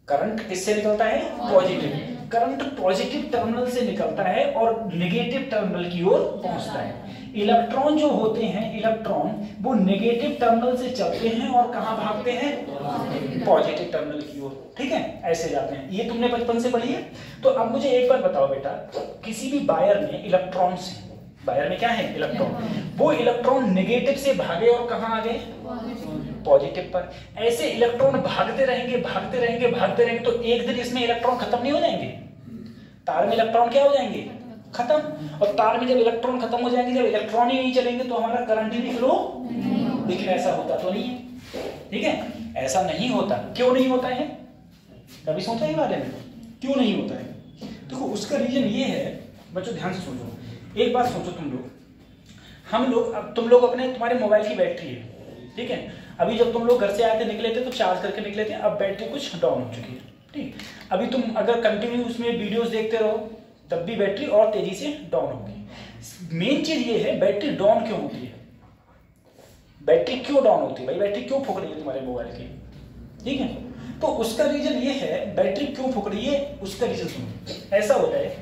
करंट किससे निकलता है, पॉजिटिव। करंट पॉजिटिव टर्मिनल से निकलता है और नेगेटिव टर्मिनल की ओर पहुंचता है। इलेक्ट्रॉन जो होते हैं, इलेक्ट्रॉन वो नेगेटिव टर्मिनल से चलते हैं और कहां भागते हैं? पॉजिटिव टर्मिनल की ओर। ठीक है, ऐसे जाते हैं। ये तुमने बचपन से पढ़ी है। तो अब मुझे एक बार बताओ बेटा, किसी भी वायर में इलेक्ट्रॉन से, वायर में क्या है? इलेक्ट्रॉन, वो इलेक्ट्रॉन नेगेटिव से भागे और कहां आ गए? पॉजिटिव पर। ऐसे इलेक्ट्रॉन भागते रहेंगे भागते रहेंगे भागते रहेंगे, तो एक दिन इसमें इलेक्ट्रॉन खत्म नहीं हो जाएंगे? तार में इलेक्ट्रॉन क्या हो जाएंगे? खत्म। और तार में जब इलेक्ट्रॉन खत्म हो जाएंगे, जब इलेक्ट्रॉन ही नहीं चलेंगे, तो हमारा करंट ही फ्लो। लेकिन ऐसा होता तो नहीं है। ठीक है, ऐसा नहीं होता। क्यों नहीं होता है? कभी सोचा है बारे में क्यों नहीं होता है? देखो उसका रीजन ये है बच्चों, ध्यान से सोचो। एक बात सोचो तुम लोग, हम लोग, अब तुम लोग अपने, तुम्हारे मोबाइल की बैटरी है, ठीक है, अभी जब तुम लोग घर से आए थे, निकले थे तो चार्ज करके निकले थे, अब बैटरी कुछ डाउन हो चुकी है। ठीक, अभी तुम अगर कंटिन्यू उसमें वीडियोस देखते रहो तब भी बैटरी और तेजी से डाउन होगी। मेन चीज ये है, बैटरी डाउन क्यों होती है? बैटरी क्यों डाउन होती है भाई? बैटरी क्यों फूक रही है तुम्हारे मोबाइल की? ठीक है, तो उसका रीजन ये है, बैटरी क्यों फूक रही है उसका रीजन सुनो। ऐसा होता है,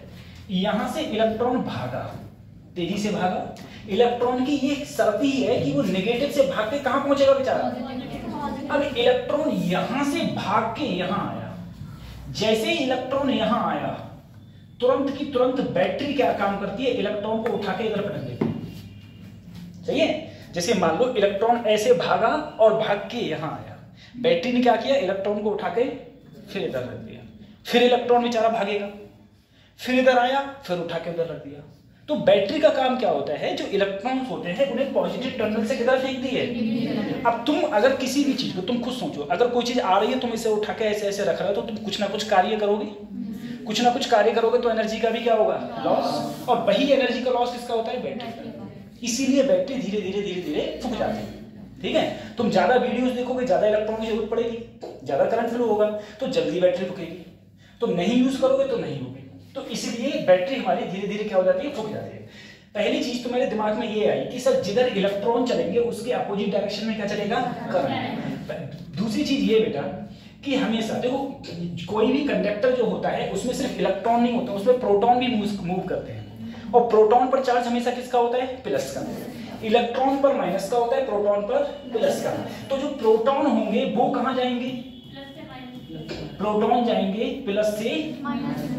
यहां से इलेक्ट्रॉन भागा, तेजी से भागा, इलेक्ट्रॉन की ये शर्त ही है कि वो नेगेटिव से भाग के कहां पहुंचेगा बेचारा? अब इलेक्ट्रॉन यहां से भाग के यहां आया, जैसे ही इलेक्ट्रॉन यहां आया, तुरंत की तुरंत बैटरी क्या काम करती है? इलेक्ट्रॉन को उठा के इधर पटक देती है। सही है? जैसे मान लो इलेक्ट्रॉन ऐसे भागा और भाग के यहां आया, बैटरी ने क्या किया? इलेक्ट्रॉन को उठा के फिर इधर रख दिया, फिर इलेक्ट्रॉन बेचारा भागेगा, फिर इधर आया, फिर उठा के उधर रख दिया। तो बैटरी का काम क्या होता है? जो इलेक्ट्रॉन्स होते हैं उन्हें पॉजिटिव टर्मिनल से किधर फेंक दिए। अब तुम अगर किसी भी चीज को, तुम खुद सोचो, अगर कोई चीज आ रही है, तुम इसे उठा के ऐसे ऐसे रख रहे हो, तो तुम कुछ ना कुछ कार्य करोगे, कुछ ना कुछ कार्य करोगे, तो एनर्जी का भी क्या होगा? लॉस। और वही एनर्जी का लॉस किसका होता है? बैटरी का। इसीलिए बैटरी धीरे धीरे धीरे धीरे फूक जाती है। ठीक है, तुम ज्यादा वीडियोस देखोगे, ज्यादा इलेक्ट्रॉन की जरूरत पड़ेगी, ज्यादा करंट फ्लो होगा, तो जल्दी बैटरी फूकेगी। तुम नहीं यूज करोगे तो नहीं होगी। तो इसलिए बैटरी हमारी धीरे धीरे क्या हो जाती है? फूक जाती है। पहली चीज तो मेरे दिमाग में ये आई कि सर जिधर इलेक्ट्रॉन चलेंगे उसके अपोजिट डायरेक्शन में क्या चलेगा? करंट। दूसरी चीज ये बेटा कि हमेशा देखो, कोई भी कंडक्टर जो होता है उसमें सिर्फ इलेक्ट्रॉन नहीं होता, उसमें प्रोटॉन भी मूव करते हैं। और प्रोटॉन पर चार्ज हमेशा किसका होता है? प्लस का। इलेक्ट्रॉन पर माइनस का होता है, प्रोटॉन पर प्लस का। तो जो प्रोटॉन होंगे वो कहां जाएंगे? प्रोटॉन जाएंगे प्लस से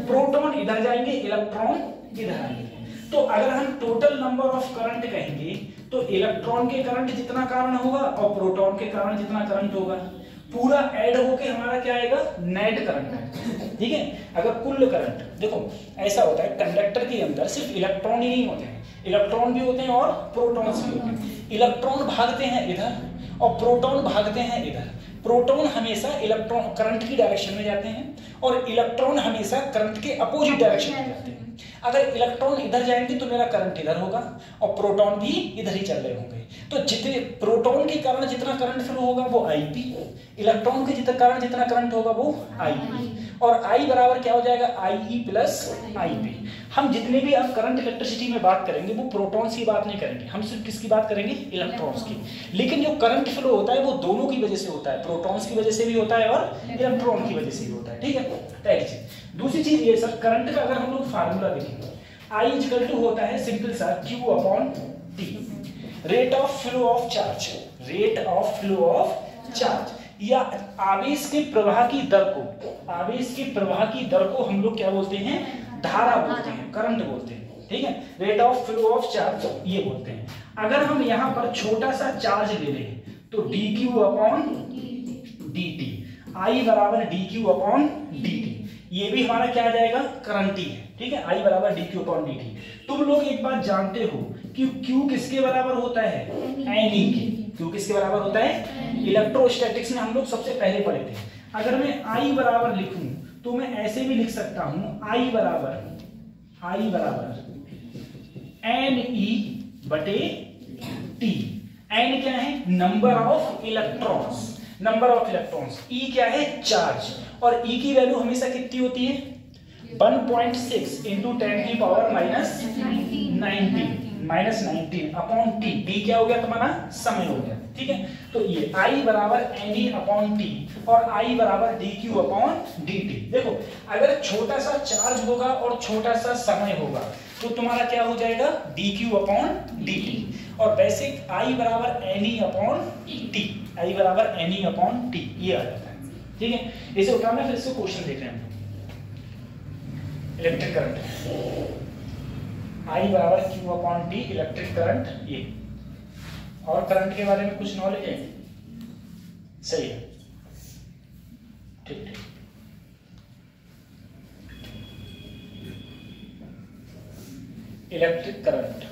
प्रोटॉन इधर जाएंगे, इलेक्ट्रॉन इधर आएंगे। तो अगर हम टोटल नंबर ऑफ करंट कहेंगे तो इलेक्ट्रॉन के करंट जितना कारण होगा और प्रोटॉन के कारण जितना करंट होगा, पूरा ऐड होके हमारा क्या आएगा? Net current. ठीक है, अगर कुल करंट देखो ऐसा होता है, कंडक्टर के अंदर सिर्फ इलेक्ट्रॉन ही नहीं होते हैं, इलेक्ट्रॉन भी होते हैं और प्रोटॉन्स भी होते हैं। इलेक्ट्रॉन भागते हैं इधर और प्रोटॉन भागते हैं इधर। प्रोटॉन हमेशा इलेक्ट्रॉन करंट की डायरेक्शन में जाते हैं और इलेक्ट्रॉन हमेशा करंट के अपोजिट डायरेक्शन में जाते हैं। अगर इलेक्ट्रॉन इधर जाएंगे तो मेरा करंट इधर होगा और प्रोटॉन भी इधर ही चल रहे होंगे। तो जितने प्रोटॉन के कारण जितना करंट फ्लो होगा वो Ip, इलेक्ट्रॉन के जितना कारण जितना करंट होगा वो Ip, और I बराबर क्या हो जाएगा? IE plus Ip। हम जितने भी अब करंट इलेक्ट्रिसिटी में बात करेंगे वो प्रोटॉन्स की बात नहीं करेंगे, हम सिर्फ किसकी बात करेंगे? इलेक्ट्रॉन्स की। लेकिन जो करंट फ्लो होता है वो दोनों की वजह से होता है, प्रोटॉन्स की वजह से भी होता है और इलेक्ट्रॉन की वजह से भी होता है। ठीक है, पहली चीज। दूसरी चीज ये सर, करंट का अगर हम लोग फार्मूला देखेंगे, I इक्वल टू होता है सिंपल सा Q upon T, rate of flow of charge, rate of flow of charge, या आवेश के प्रवाह की दर को, आवेश के प्रवाह की दर को हम लोग क्या बोलते हैं? धारा बोलते हैं, करंट बोलते हैं। ठीक है, rate of flow of charge ये बोलते हैं। अगर हम यहाँ पर छोटा सा चार्ज ले लें तो dq अपॉन dt, I बराबर dq अपॉन dt, ये भी हमारा क्या आ जाएगा? करंट ही है। ठीक है, I बराबर dq अपॉन dt। तुम लोग एक बात जानते हो कि Q किसके बराबर होता है? Ne के। Q किसके बराबर होता है? इलेक्ट्रोस्टैटिक्स में हम लोग सबसे पहले पढ़े थे। अगर मैं I बराबर लिखूं तो मैं ऐसे भी लिख सकता हूं, I बराबर Ne बटे T। N क्या है? Number of electrons, number of electrons. E क्या है? चार्ज। और E की वैल्यू हमेशा कितनी होती है? 1.6 इंटू 10 की power minus 19। Minus 19 upon T, D क्या हो गया तुम्हारा समय हो गया, ठीक है। तो ये I बराबर NE अपॉन टी और I बराबर DQ अपॉन DT। देखो अगर छोटा सा चार्ज होगा और छोटा सा समय होगा तो तुम्हारा क्या हो जाएगा DQ अपॉन DT, और वैसे I बराबर NE अपॉन टी, I बराबर NE अपॉन टी ये आ जाता है, ठीक है। इसे उठाना फिर इससे क्वेश्चन देख रहे हैं। इलेक्ट्रिक करंट I बराबर Q upon T electric current ये, और करंट के बारे में कुछ नॉलेज है? सही है, ठीक ठीक। इलेक्ट्रिक करंट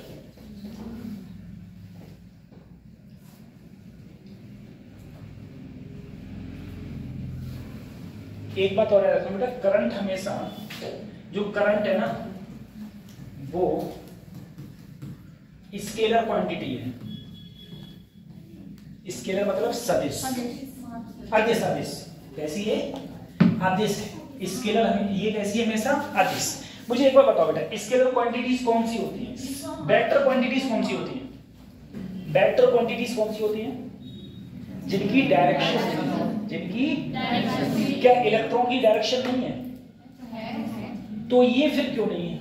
एक बात और याद रखना बेटा, करंट हमेशा जो करंट है ना वो स्केलर क्वांटिटी है। स्केलर मतलब सदिश, अदिश, अदिश कैसी है? अदिश है। स्केलर हमें ये कैसी है? हमेशा अदिश। मुझे एक बार बताओ बेटा, स्केलर क्वांटिटीज कौन सी होती हैं? वेक्टर क्वांटिटीज कौन सी होती हैं? वेक्टर क्वांटिटीज कौन सी होती हैं? जिनकी डायरेक्शन, जिनकी क्या इलेक्ट्रॉन की डायरेक्शन नहीं है? तो ये फिर क्यों नहीं है?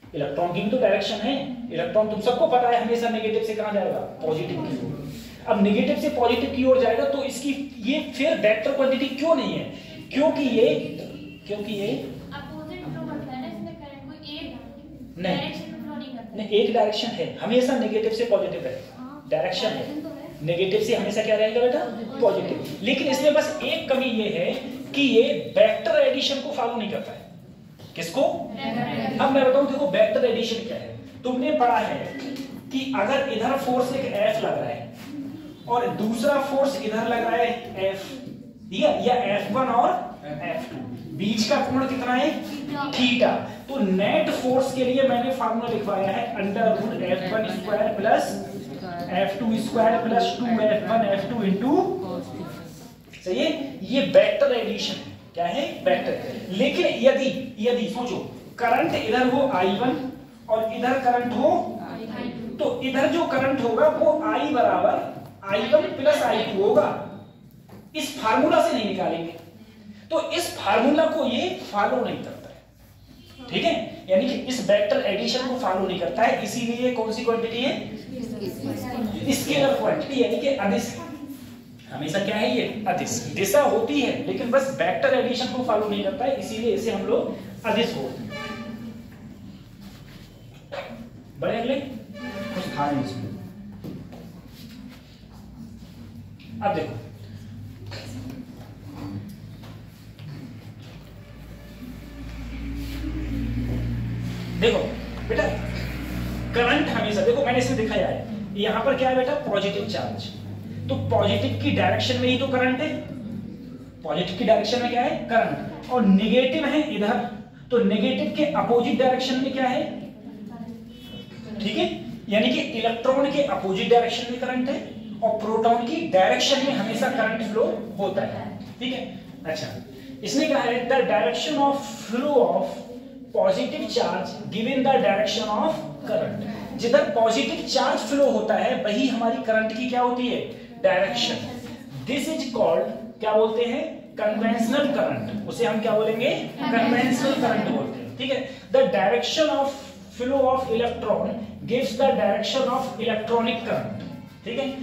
इलेक्ट्रॉन की भी तो डायरेक्शन है। इलेक्ट्रॉन तुम सबको पता है हमेशा नेगेटिव से कहां जाएगा? पॉजिटिव की ओर। अब नेगेटिव से पॉजिटिव की ओर जाएगा तो इसकी ये फिर वेक्टर क्वांटिटी क्यों नहीं है? क्योंकि ये अपोजिट फ्लो करता है ना, इसमें करंट कोई एक नहीं, डायरेक्शन में फ्लो नहीं करता। नहीं एक डायरेक्शन है, हमेशा नेगेटिव से पॉजिटिव है, डायरेक्शन है। नेगेटिव से हमेशा क्या रहेगा बेटा? पॉजिटिव। लेकिन इसमें बस एक कमी ये है कि ये वेक्टर एडिशन को फॉलो नहीं करता है। किसको? अब मैं बताऊं, देखो वेक्टर एडिशन क्या है। तुमने पढ़ा है कि अगर इधर फोर्स एक F लग रहा है और दूसरा फोर्स इधर लग रहा है F, या F1 और F2, बीच का कोण कितना है? थीटा। तो नेट फोर्स के लिए मैंने फार्मूला लिखवाया है √F1 square plus F2 square plus 2F1 F2 into, सही है। ये वेक्टर एडिशन है। क्या है? वेक्टर। लेकिन यदि सोचो करंट इधर हो I1 और इधर करंट हो, तो इधर जो करंट होगा वो I बराबर I1 प्लस I2 होगा। इस फार्मूला से नहीं निकालेंगे, तो इस फार्मूला को ये फॉलो नहीं करता है, ठीक है। यानी कि इस वेक्टर एडिशन को फॉलो नहीं करता है, इसीलिए कौन सी क्वांटिटी है? स्केलर क्वांटिटी, यानी कि अदिश। हमेशा क्या है? ये अदिश। दिशा होती है लेकिन बस वेक्टर एडिशन को फॉलो नहीं करता है, इसीलिए इसे हम लोग अदिश बोलते हैं। बड़े अगले कुछ था नहीं इसमें। अब देखो बेटा, करंट हमेशा, देखो मैंने इसमें दिखाया है, यहां पर क्या है बेटा? Positive charge. तो पॉजिटिव की डायरेक्शन में ही तो करंट है। पॉजिटिव की डायरेक्शन में क्या है? करंट। और नेगेटिव है इधर, तो नेगेटिव के अपोजिट डायरेक्शन में क्या है? ठीक है, यानी कि इलेक्ट्रॉन के अपोजिट डायरेक्शन में करंट है और प्रोटॉन की डायरेक्शन में हमेशा करंट फ्लो होता है, ठीक है। अच्छा, इसने कहा है the direction of flow of positive charge given the direction of current. जिधर पॉजिटिव चार्ज फ्लो होता है वही हमारी करंट की क्या होती है? डायरेक्शन। दिस इज कॉल्ड, क्या बोलते हैं? Conventional current. उसे हम क्या बोलेंगे? कन्वेंशनल करंट बोलते हैं, ठीक है। The direction of flow of electron gives the direction of electronic current, ठीक है।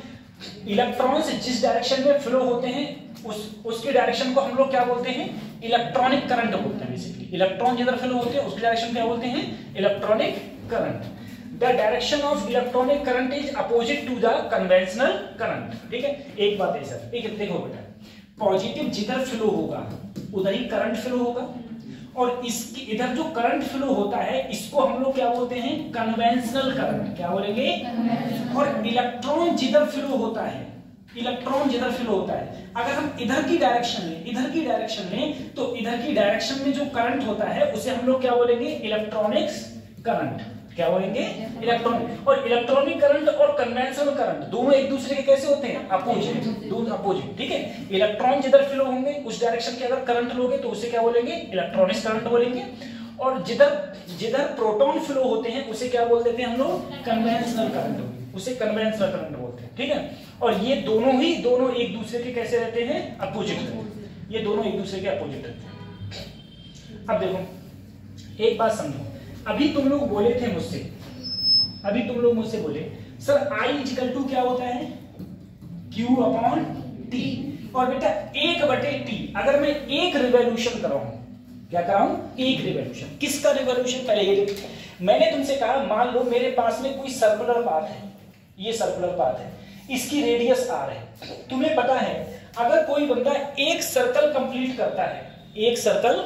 इलेक्ट्रॉन्स जिस डायरेक्शन में फ्लो होते हैं उसके डायरेक्शन को हम लोग क्या बोलते हैं? इलेक्ट्रॉनिक करंट बोलते हैं। बेसिकली इलेक्ट्रॉन जिधर फ्लो होते हैं उसकी डायरेक्शन क्या बोलते हैं? Electronic current. The direction of electronic current is opposite to the conventional current, ठीक है। एक बात है सर, एक देखो बेटा, पॉजिटिव जिधर फ्लो होगा उधर ही करंट फ्लो होगा, और इसके इधर जो करंट फ्लो होता है इसको हम लोग क्या बोलते हैं? Conventional current. क्या बोलेंगे? और इलेक्ट्रॉन जिधर फ्लो होता है, इलेक्ट्रॉन जिधर फ्लो होता है, अगर हम इधर की डायरेक्शन में तो इधर की डायरेक्शन में जो करंट होता है उसे हम लोग क्या बोलेंगे? Electronics current. क्या बोलेंगे? इलेक्ट्रॉनिक। और इलेक्ट्रॉनिक करंट और कन्वेंशनल करंट दोनों एक दूसरे के कैसे होते हैं? अपोजिट, दोनों अपोजिट, ठीक है। इलेक्ट्रॉन जिधर फ्लो होंगे उस डायरेक्शन के अगर करंट लोगे तो उसे क्या बोलेंगे? इलेक्ट्रॉनिक्स करंट बोलेंगे। और जिधर जिधर प्रोटॉन फ्लो होते हैं उसे क्या बोल देते हैं हम लोग? कन्वेंशनल करंट, उसे कन्वेंशनल करंट बोलते हैं, ठीक है। और ये दोनों एक दूसरे के कैसे रहते हैं? अपोजिट रहते हैं, ये दोनों एक दूसरे के अपोजिट रहते हैं। अब देखो एक बात समझो, अभी तुम लोग बोले थे मुझसे, अभी तुम लोग मुझसे बोले सर I इक्वल टू क्या होता है? Q upon T। और बेटा 1/T, अगर मैं एक रिवॉल्यूशन कराऊं, क्या कराऊं? एक रिवॉल्यूशन। किसका रिवॉल्यूशन? पहले ये देखो, मैंने तुमसे कहा मान लो मेरे पास में कोई सर्कुलर पाथ है, ये सर्कुलर पाथ है, इसकी रेडियस R है। तुम्हें पता है अगर कोई बंदा एक सर्कल कंप्लीट करता है, एक सर्कल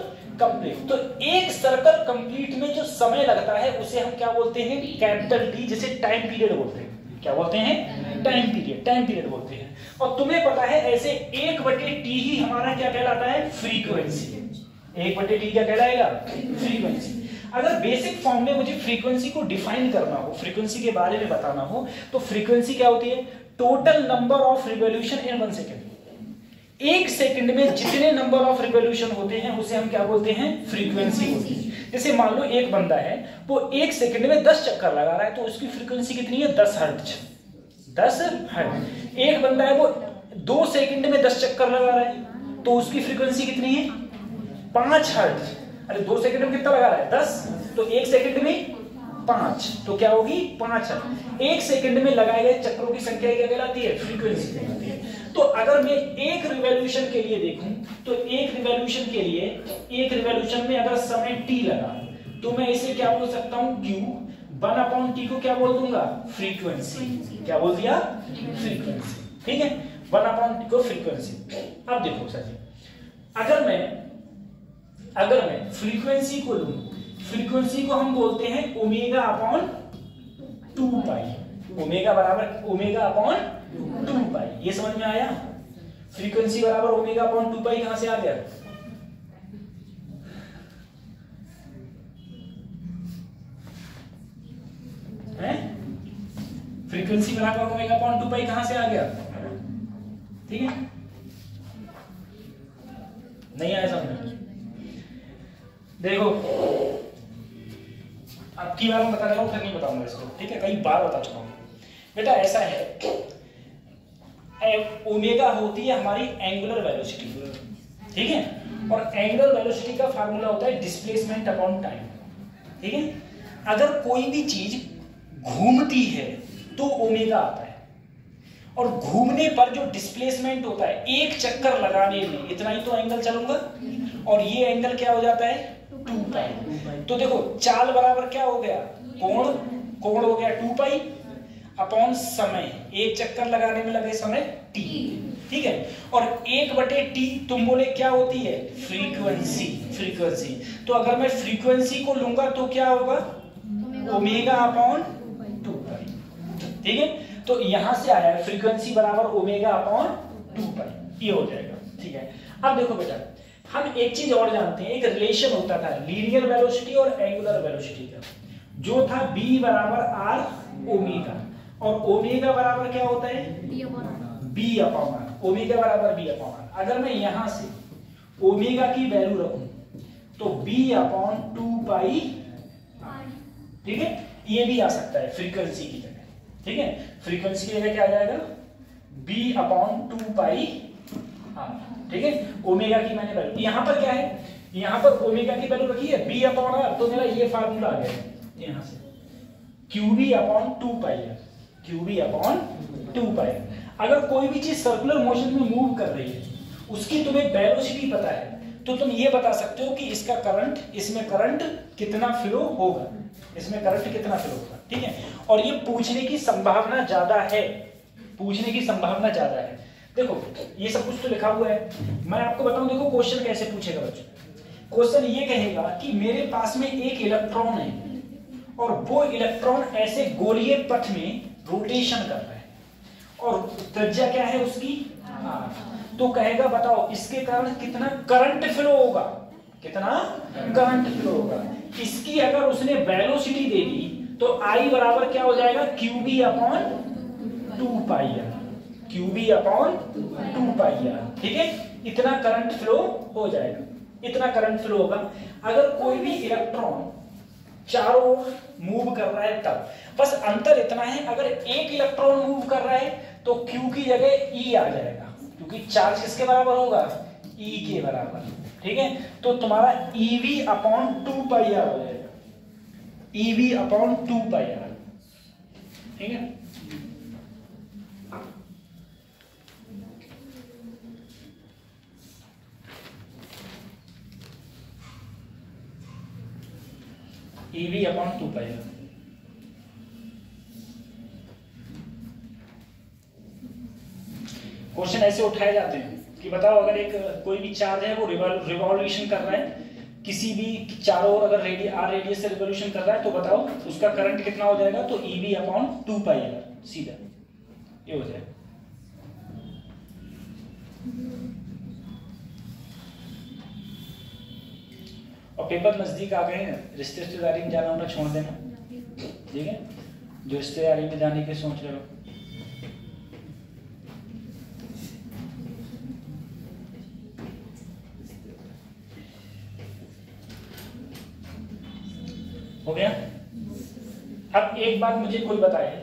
कंप्लीट, तो एक सर्कल कंप्लीट में जो समय लगता है उसे हम क्या बोलते हैं? कैपिटल T, जिसे टाइम पीरियड बोलते हैं। क्या बोलते हैं? टाइम पीरियड, टाइम पीरियड बोलते हैं। और तुम्हें पता है ऐसे 1/T ही हमारा क्या कहलाता है? फ्रीक्वेंसी। 1/T क्या कहलाएगा? फ्रीक्वेंसी। अगर बेसिक फॉर्म में मुझे फ्रीक्वेंसी को डिफाइन करना हो, फ्रीक्वेंसी के बारे में बताना हो, तो फ्रीक्वेंसी क्या होती है? Total number of revolution in 1 second. एक सेकंड में जितने नंबर ऑफ रिवॉल्यूशन होते हैं उसे हम क्या बोलते हैं? फ्रीक्वेंसी होती है। जैसे मान लो एक बंदा है, वो एक सेकंड में 10 चक्कर लगा रहा है, तो उसकी फ्रीक्वेंसी कितनी है? 10 हर्ट्ज। 10 हर्ट्ज। एक बंदा है वो 2 सेकंड में 10 चक्कर लगा रहा है, तो उसकी फ्रीक्वेंसी कितनी है? 5 हर्ट्ज। अरे 2 सेकंड में कितना लगा रहा है? 10, तो 1 सेकंड में 5, तो क्या होगी? 5 हर्ट्ज। 1 सेकंड में लगाए गए चक्रों की संख्या क्या कहलाती है? फ्रीक्वेंसी कहलाती है। तो अगर मैं एक रिवॉल्यूशन के लिए देखूं, तो एक रिवॉल्यूशन के लिए, एक रिवॉल्यूशन में अगर समय t लगा, तो मैं इसे क्या बोल सकता हूं? Q 1/T को क्या बोल दूंगा? फ्रीक्वेंसी। क्या बोल दिया? फ्रीक्वेंसी, ठीक है। 1/T को फ्रीक्वेंसी। अब देखो सर जी, अगर मैं फ्रीक्वेंसी को लूं, फ्रीक्वेंसी को हम बोलते हैं ω/2π। ω/2π, ये समझ में आया? फ्रीक्वेंसी बराबर ω/2π कहां से आ गया? है? फ्रीक्वेंसी बराबर ω/2π कहां से आ गया? ठीक है, नहीं आया समझ में? देखो अब की बार मैं बता रहा हूं, फिर नहीं बताऊंगा इसको, ठीक है? कई बार बता चुका हूं बेटा। ऐसा है, ओमेगा होती है हमारी एंगुलर वेलोसिटी, ठीक है। और एंगुलर वेलोसिटी का फार्मूला होता है डिस्प्लेसमेंट अपॉन टाइम, ठीक है। अगर कोई भी चीज घूमती है तो ओमेगा आता है, और घूमने पर जो डिस्प्लेसमेंट होता है, एक चक्कर लगाने में इतना ही तो एंगल चलूंगा, और ये एंगल क्या हो जाता है? 2π। तो देखो चाल बराबर क्या हो गया? कोण हो गया 2π अपॉन समय, एक चक्कर लगाने में लगे समय t, ठीक है। और 1/T तुम बोले क्या होती है? फ्रीक्वेंसी। तो अगर मैं फ्रीक्वेंसी को लूंगा तो क्या होगा? ω/2π, ठीक है। तो यहां से आया है फ्रीक्वेंसी बराबर ω/2π, ये हो जाएगा, ठीक है। अब देखो बेटा, हम एक चीज और जानते हैं, एक रिलेशन होता था लीनियर वेलोसिटी और एंगुलर वेलोसिटी का, जो था b बराबर r ओमेगा, और ओमेगा बराबर क्या होता है? b/r। ओमेगा बराबर b/r। अगर मैं यहां से ओमेगा की वैल्यू रखूं तो b/2π, ठीक है। ये भी आ सकता है फ्रीक्वेंसी की जगह, ठीक है। फ्रीक्वेंसी की जगह क्या आ जाएगा? b/2π, ठीक है। ओमेगा की मैंने वैल्यू, यहां पर क्या है? यहां पर ओमेगा की वैल्यू रखी है b/r, तो मेरा ये फार्मूला आ गया यहां से, qb/2π है, qb/2π। अगर कोई भी चीज सर्कुलर मोशन में मूव कर रही है, उसकी तुम्हें वेलोसिटी पता है, तो तुम ये बता सकते हो कि इसका करंट, इसमें करंट कितना फ्लो होगा, इसमें करंट कितना फ्लो होगा, ठीक है। और ये पूछने की संभावना ज्यादा है, पूछने की संभावना ज्यादा है। देखो ये सब कुछ तो लिखा हुआ है, मैं आपको बताऊं, देखो क्वेश्चन कैसे पूछेगा बच्चों। क्वेश्चन ये कहेगा कि मेरे पास में एक इलेक्ट्रॉन है, और वो इलेक्ट्रॉन ऐसे गोलीय पथ में रोटेशन कर रहा है, और त्रिज्या क्या है उसकी? r। तो कहेगा बताओ इसके कारण कितना करंट फ्लो होगा, कितना करंट फ्लो होगा। इसकी अगर उसने वेलोसिटी दे दी तो I बराबर क्या हो जाएगा? qb/2πr, qb/2πr, ठीक है। इतना करंट फ्लो हो जाएगा, इतना करंट फ्लो होगा। अगर कोई भी इलेक्ट्रॉन चारों ओर मूव कर रहा है तब, बस अंतर इतना है, अगर एक इलेक्ट्रॉन मूव कर रहा है तो Q की जगह E आ जाएगा, क्योंकि चार्ज किसके बराबर होगा, E के बराबर। ठीक है, तो तुम्हारा EV/2πr हो जाएगा, EV/2πr। ठीक है, EV/2πr। क्वेश्चन ऐसे उठाए जाते हैं कि बताओ अगर एक कोई भी चार्ज है वो रिवॉल्यूशन कर रहा है किसी भी चारों ओर, अगर रेडियस से रिवॉल्यूशन कर रहा है तो बताओ उसका करंट कितना हो जाएगा, तो EV/2πr सीधा ये हो जाएगा। और पेपर नजदीक आ गए हैं, रिश्तेदारी में जाना होना छोड़ देना, ठीक है, जो रिश्तेदारी में जाने के सोच रहे हो। हो गया। अब एक बात मुझे कोई बताए,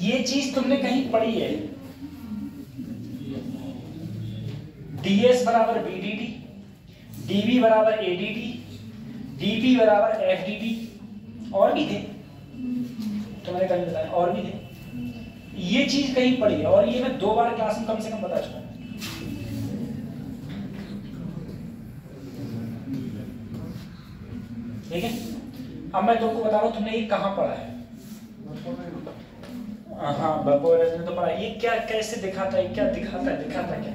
ये चीज तुमने कहीं पढ़ी है, ds बराबर bdt, dv बराबर adt, dp बराबर fdt, और भी थे तुम्हारे कहीं बताया, और भी थे, ये चीज कहीं पढ़ी है, और ये मैं 2 बार क्लास में कम से कम बता चुका हूं। ठीक है, अब मैं तुमको बता रहा हूं तुमने ये कहां पढ़ा है। हाँ, बपोरेज ने तो पढ़ा। ये क्या कैसे दिखाता है, क्या दिखाता है क्या?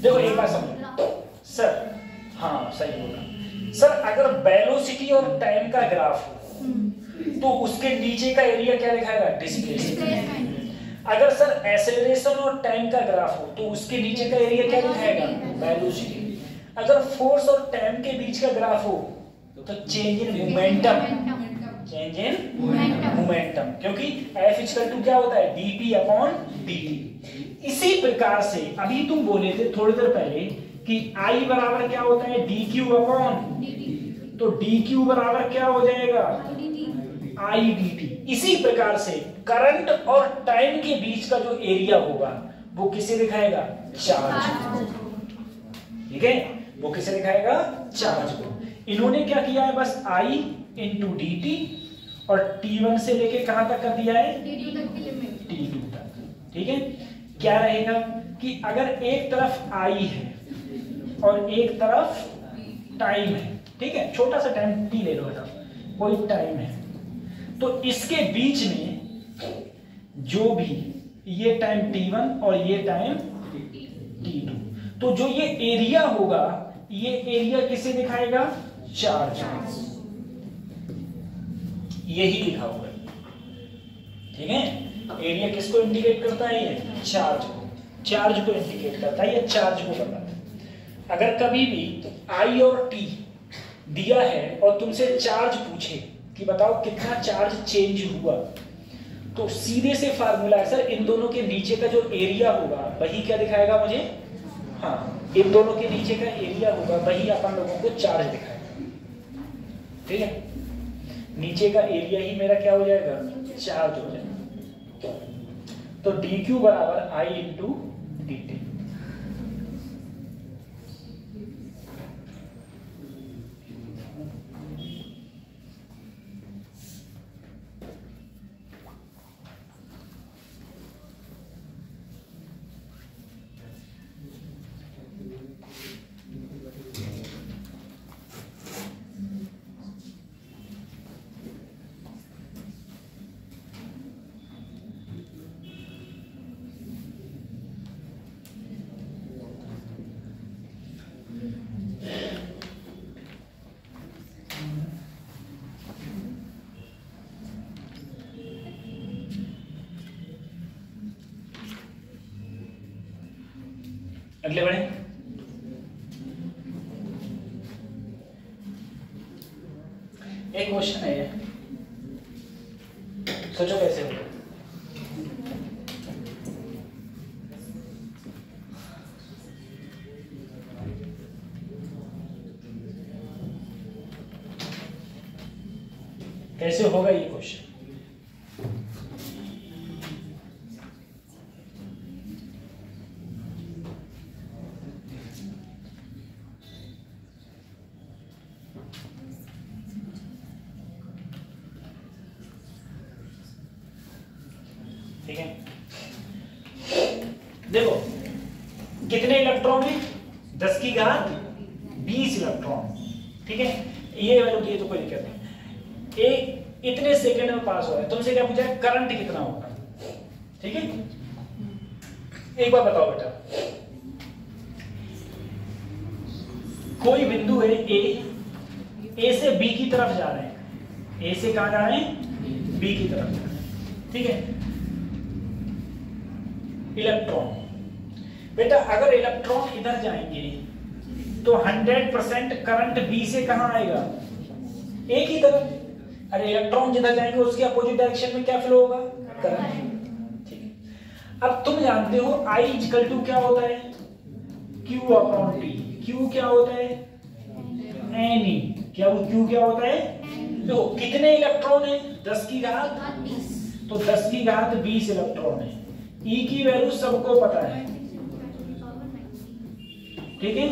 देखो एक बात समझो सर, हाँ सही बोला सर, अगर वेलोसिटी और टाइम का ग्राफ हो तो उसके नीचे का एरिया क्या दिखाएगा, डिस्प्लेसमेंट। अगर सर एक्सेलरेशन और टाइम का ग्राफ हो तो उसके नीचे का एरिया क्या दिखाएगा, वेलोसिटी। अगर फोर्स और टाइम के बीच का ग्राफ हो तो change in momentum, change in momentum, क्योंकि F इक्वल टू क्या होता है, dp/dt। इसी प्रकार से अभी तुम बोले थे थोड़ी देर पहले कि I बराबर क्या होता है, dq/dt, तो dq बराबर क्या हो जाएगा, I/dt। इसी प्रकार से करंट और टाइम के बीच का जो एरिया होगा वो किसे दिखाएगा, चार्ज। ठीक है, वो किसे दिखाएगा, चार्ज को। इन्होंने क्या किया है, बस I इंटू dt और t1 से लेके कहां तक कर दिया है, t2 तक। ठीक है, क्या रहेगा कि अगर एक तरफ I है और एक तरफ टाइम है, ठीक है, छोटा सा टाइम t ले लो बेटा, कोई टाइम है, तो इसके बीच में जो भी ये टाइम t1 और ये टाइम t2, तो जो ये एरिया होगा, ये एरिया किसे दिखाएगा, चार्ज। यही लिखा हुआ है। ठीक है, एरिया किसको इंडिकेट करता है, ये चार्ज को, चार्ज को इंडिकेट करता है, ये चार्ज को बताता है। अगर कभी भी I और T दिया है और तुमसे चार्ज पूछे कि बताओ कितना चार्ज चेंज हुआ, तो सीधे से फार्मूला है सर, इन दोनों के नीचे का जो एरिया होगा वही क्या दिखाएगा मुझे, हाँ, इन दोनों के नीचे का एरिया होगा वही अपन लोगों को चार्ज दिखाएगा। ठीक है, नीचे का एरिया ही मेरा क्या हो जाएगा, चार्ज हो जाएगा। तो dq बराबर I इंटू dt। अगले बढ़े। एक क्वेश्चन है ये, सोचो कैसे होगा। कैसे होगा ये क्वेश्चन? ठीक है, देखो कितने इलेक्ट्रॉन है? 10 की घात 20 इलेक्ट्रॉन। ठीक है, ये वैल्यू दिए तो कोई दिक्कत नहीं। एक इतने सेकंड में पास हो रहा है। तुमसे क्या पूछा है? करंट कितना होगा। ठीक है, एक बार बताओ बेटा, कोई बिंदु है ए से बी की तरफ जा रहे हैं। ए से कहां जा रहे हैं? बी की तरफ जा रहे हैं। ठीक है, इलेक्ट्रॉन, बेटा अगर इलेक्ट्रॉन इधर जाएंगे तो 100% करंट बी से कहां आएगा? ए की तरफ। अरे इलेक्ट्रॉन जिधर जाएंगे उसके अपोजिट डायरेक्शन में क्या फ्लो होगा? करंट। ठीक है, अब तुम जानते हो I इक्वल टू क्या होता है? Q upon T। Q क्या होता है? Ne। Q क्या होता है? तो कितने इलेक्ट्रॉन है? 10 की घात, तो 10 की घात 20 इलेक्ट्रॉन है। E की वैल्यू सबको पता है। ठीक है,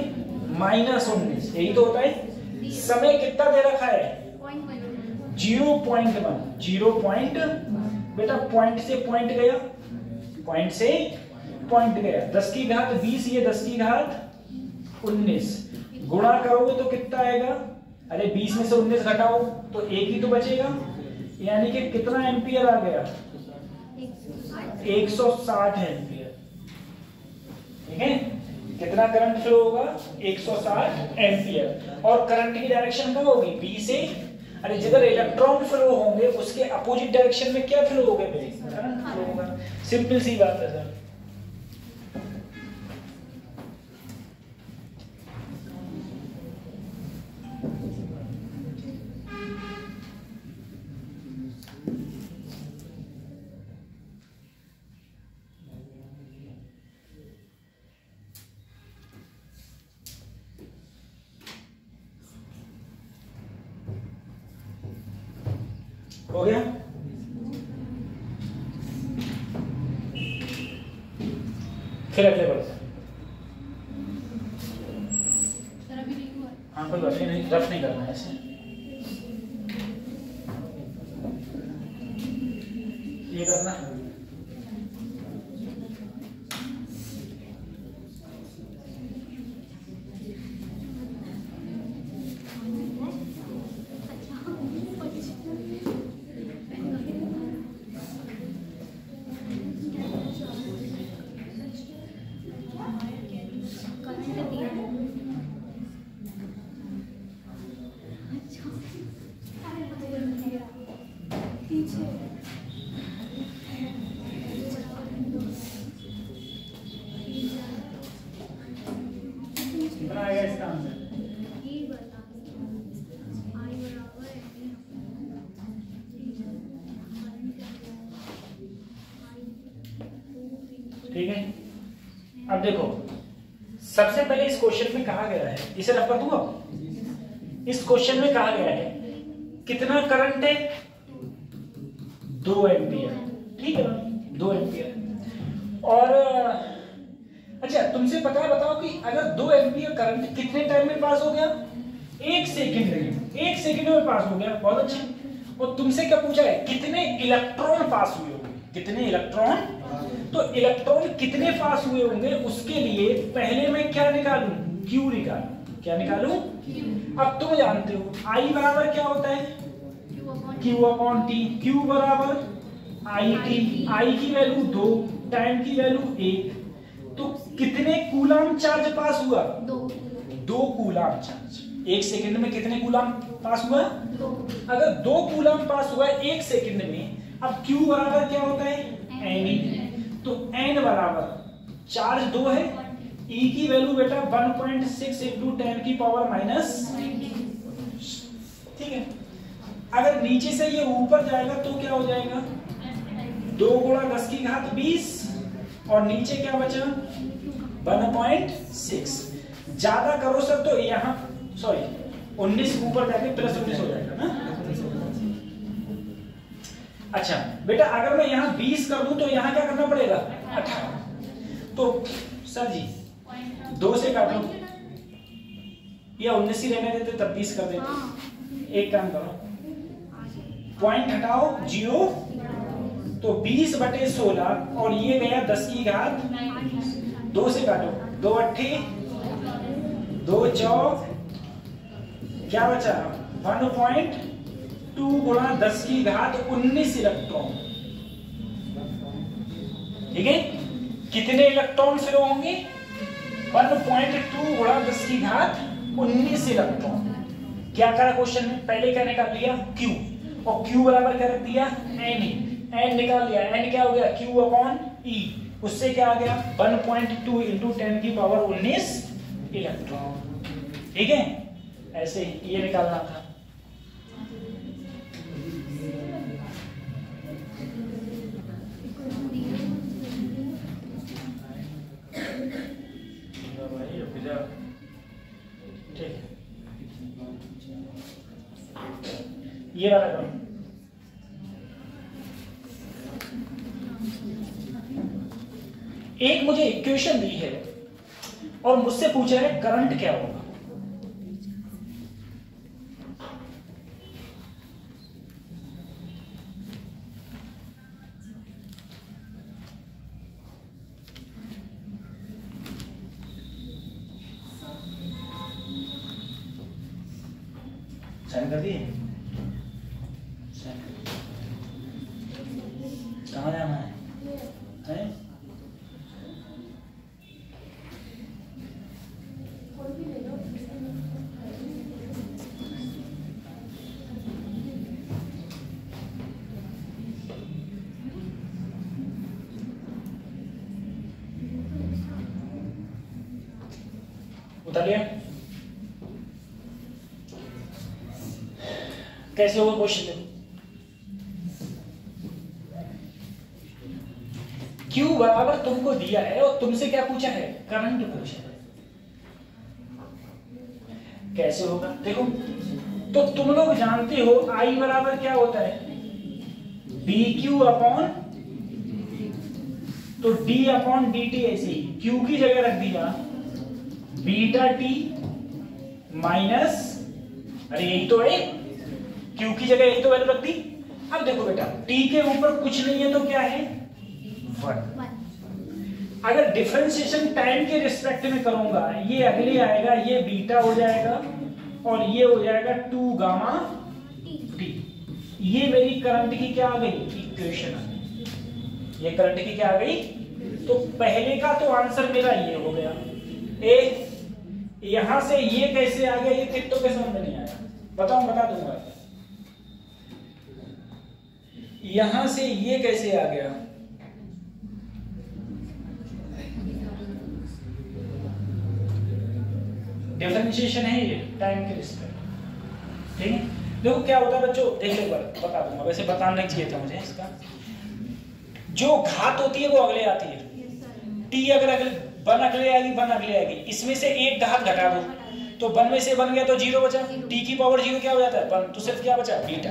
-19, यही तो होता है। समय कितना दे रखा है? 0.1। 0. बेटा पॉइंट से पॉइंट गया, पॉइंट से पॉइंट गया। 10 की घात 20, ये 10 की घात 19। गुणा करोगे तो कितना आएगा? अरे 20 में से 19 घटाओ तो एक ही तो बचेगा, यानी कि कितना एम्पियर आ गया? 160 एम्पियर। ठीक है, कितना करंट फ्लो होगा? 160 एम्पियर। और करंट की डायरेक्शन क्या होगी? बी से। अरे जिधर इलेक्ट्रॉन फ्लो होंगे उसके अपोजिट डायरेक्शन में क्या फ्लो होगा? करंट फ्लो होगा। सिंपल सी बात है सर। हो गया? फिर अगले बढ़ते हैं। हाँ कोई बात नहीं, रफ नहीं करना है ऐसे। ये करना कितना आएगा इसका आंसर? ठीक है, अब देखो सबसे पहले इस क्वेश्चन में कहा गया है, इसे रफ कर दूं। अब इस क्वेश्चन में कहा गया है कितना करंट है? 2 एम्पियर। ठीक है, 2 एम्पियर। और अच्छा तुमसे पता है, बताओ कि अगर 2 एम्पियर करंट कितने टाइम में पास हो गया? 1 सेकंड में। 1 सेकंड में पास हो गया, बहुत अच्छा। और तुमसे क्या पूछा है? कितने इलेक्ट्रॉन पास हुए होंगे? कितने इलेक्ट्रॉन? तो इलेक्ट्रॉन कितने पास हुए होंगे उसके लिए पहले मैं क्या निकालूं? Q निकालूं। क्या निकालूं? अब तुम जानते हो I बराबर क्या होता है? Q upon T। Q बराबर IT। I की वैल्यू 2, टाइम की वैल्यू 1। तो कितने कूलाम चार्ज पास हुआ? 2 कूलाम चार्ज। 1 सेकंड में कितने कूलाम पास हुआ? 2। अगर 2 कूलाम पास हुआ 1 सेकंड में, अब Q बराबर क्या होता है? Ne। तो N बराबर चार्ज 2 है, ई की वैल्यू बेटा 1.6 इंटू 10 की पावर माइनस, ठीक है। अगर नीचे से ये ऊपर जाएगा तो क्या हो जाएगा, 2 गुणा 10 की घात 20 और नीचे क्या बचा 1.6। ज्यादा करो सर तो यहाँ सॉरी 19 ऊपर जाके प्लस 19 हो जाएगा ना। अच्छा बेटा अगर मैं यहाँ 20 कर दूं तो यहाँ क्या करना पड़ेगा 18। तो सर जी 2 से काट लो या 19 ही रहने देते तब 20 कर देते। एक काम करो पॉइंट हटाओ 0 तो 20/16 और ये गया 10 की घात 2 से काटो 2 8 2 4 क्या बचा 1.2 गुणा 10 की घात 19 इलेक्ट्रॉन। ठीक है कितने इलेक्ट्रॉन फिर होंगे 1.2 गुणा 10 की घात 19 इलेक्ट्रॉन। क्या करा क्वेश्चन में पहले क्या निकाल लिया Q और Q बराबर क्या रख दिया n निकाल लिया। n क्या हो गया Q/E उससे क्या आ गया 1.2 इंटू 10 की पावर 19 इलेक्ट्रॉन। ठीक है ऐसे ये निकालना था। ठीक ये वाला करो। एक मुझे इक्वेशन दी है और मुझसे पूछा है करंट क्या होगा। साइन कर दिए कहाँ जाना है? उतार लिया। कैसे होगा क्वेश्चन Q बराबर तुमको दिया है और तुमसे क्या पूछा है करंट पूछा है। कैसे होगा देखो तो तुम लोग जानते हो I बराबर क्या होता है BQ अपॉन तो D/dt ऐसे ही Q की जगह रख दिया बीटा T माइनस अरे यही तो है Q की जगह यही तो वैल्यू रख दी। अब देखो बेटा T के ऊपर कुछ नहीं है तो क्या है 1। अगर डिफरेंशिएशन टाइम के रिस्पेक्ट में करूंगा ये अगले आएगा ये बीटा हो जाएगा और ये हो जाएगा 2 गामा T। ये मेरी करंट की क्या आ गई इक्वेशन आ गई। ये करंट की क्या आ गई तो पहले का तो आंसर मेरा ये हो गया। ए यहां से ये कैसे आ गया ये कितनों के समझ में नहीं आया बताओ बता दूंगा। यहां से ये कैसे आ गया डिफरेंशिएशन है ये टाइम के रिस्पेक्ट। ठीक है देखो क्या होता है बच्चों देख लो बता दूंगा वैसे बताना नहीं चाहिए था मुझे इसका। जो घात होती है वो अगले आती है टी अगर अगले 1 अगले आएगी इसमें से एक घात घटा दो तो 1 में से 1 गया तो 0 बचा टी की पावर 0 क्या हो जाता है 1 तो सिर्फ क्या बचा बीटा।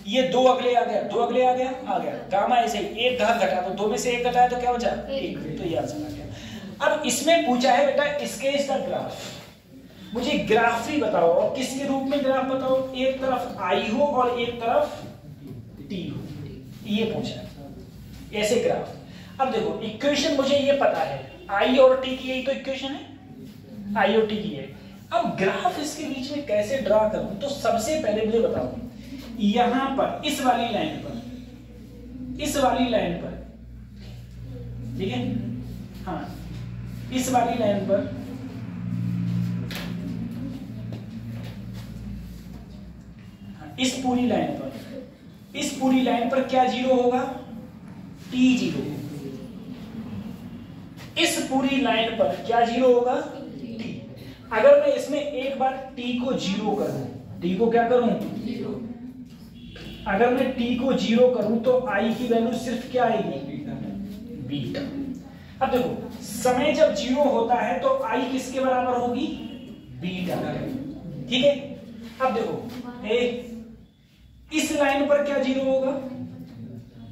ये 2 अगले आ गया गामा ऐसे ही एक घात घटा दो 2 में से एक घटाया तो क्या बचा 1 तो ये आंसर आ गया। अब इसमें पूछा है बेटा स्केच द ग्राफ। मुझे ग्राफ ही बताओ किसके रूप में ग्राफ बताओ एक तरफ आई हो और एक तरफ टी हो ये पूछा है ऐसे ग्राफ। अब देखो इक्वेशन मुझे ये पता है आई और टी की यही तो इक्वेशन है आई और टी की है। अब ग्राफ इसके बीच में कैसे ड्रा करूं तो सबसे पहले मुझे बताओ यहां पर इस वाली लाइन पर ठीक है हाँ इस वाली लाइन पर इस पूरी लाइन पर क्या 0 होगा टी 0 इस पूरी लाइन पर क्या जीरो होगा? टी। अगर मैं इसमें एक बार टी को जीरो करूं, टी को क्या करूं? जीरो। अगर मैं टी को जीरो करूं तो आई की वैल्यू सिर्फ क्या आएगी? बीटा। अब देखो समय जब जीरो होता है तो आई किसके बराबर होगी? बीटा। ठीक है। अब देखो इस लाइन पर क्या जीरो होगा?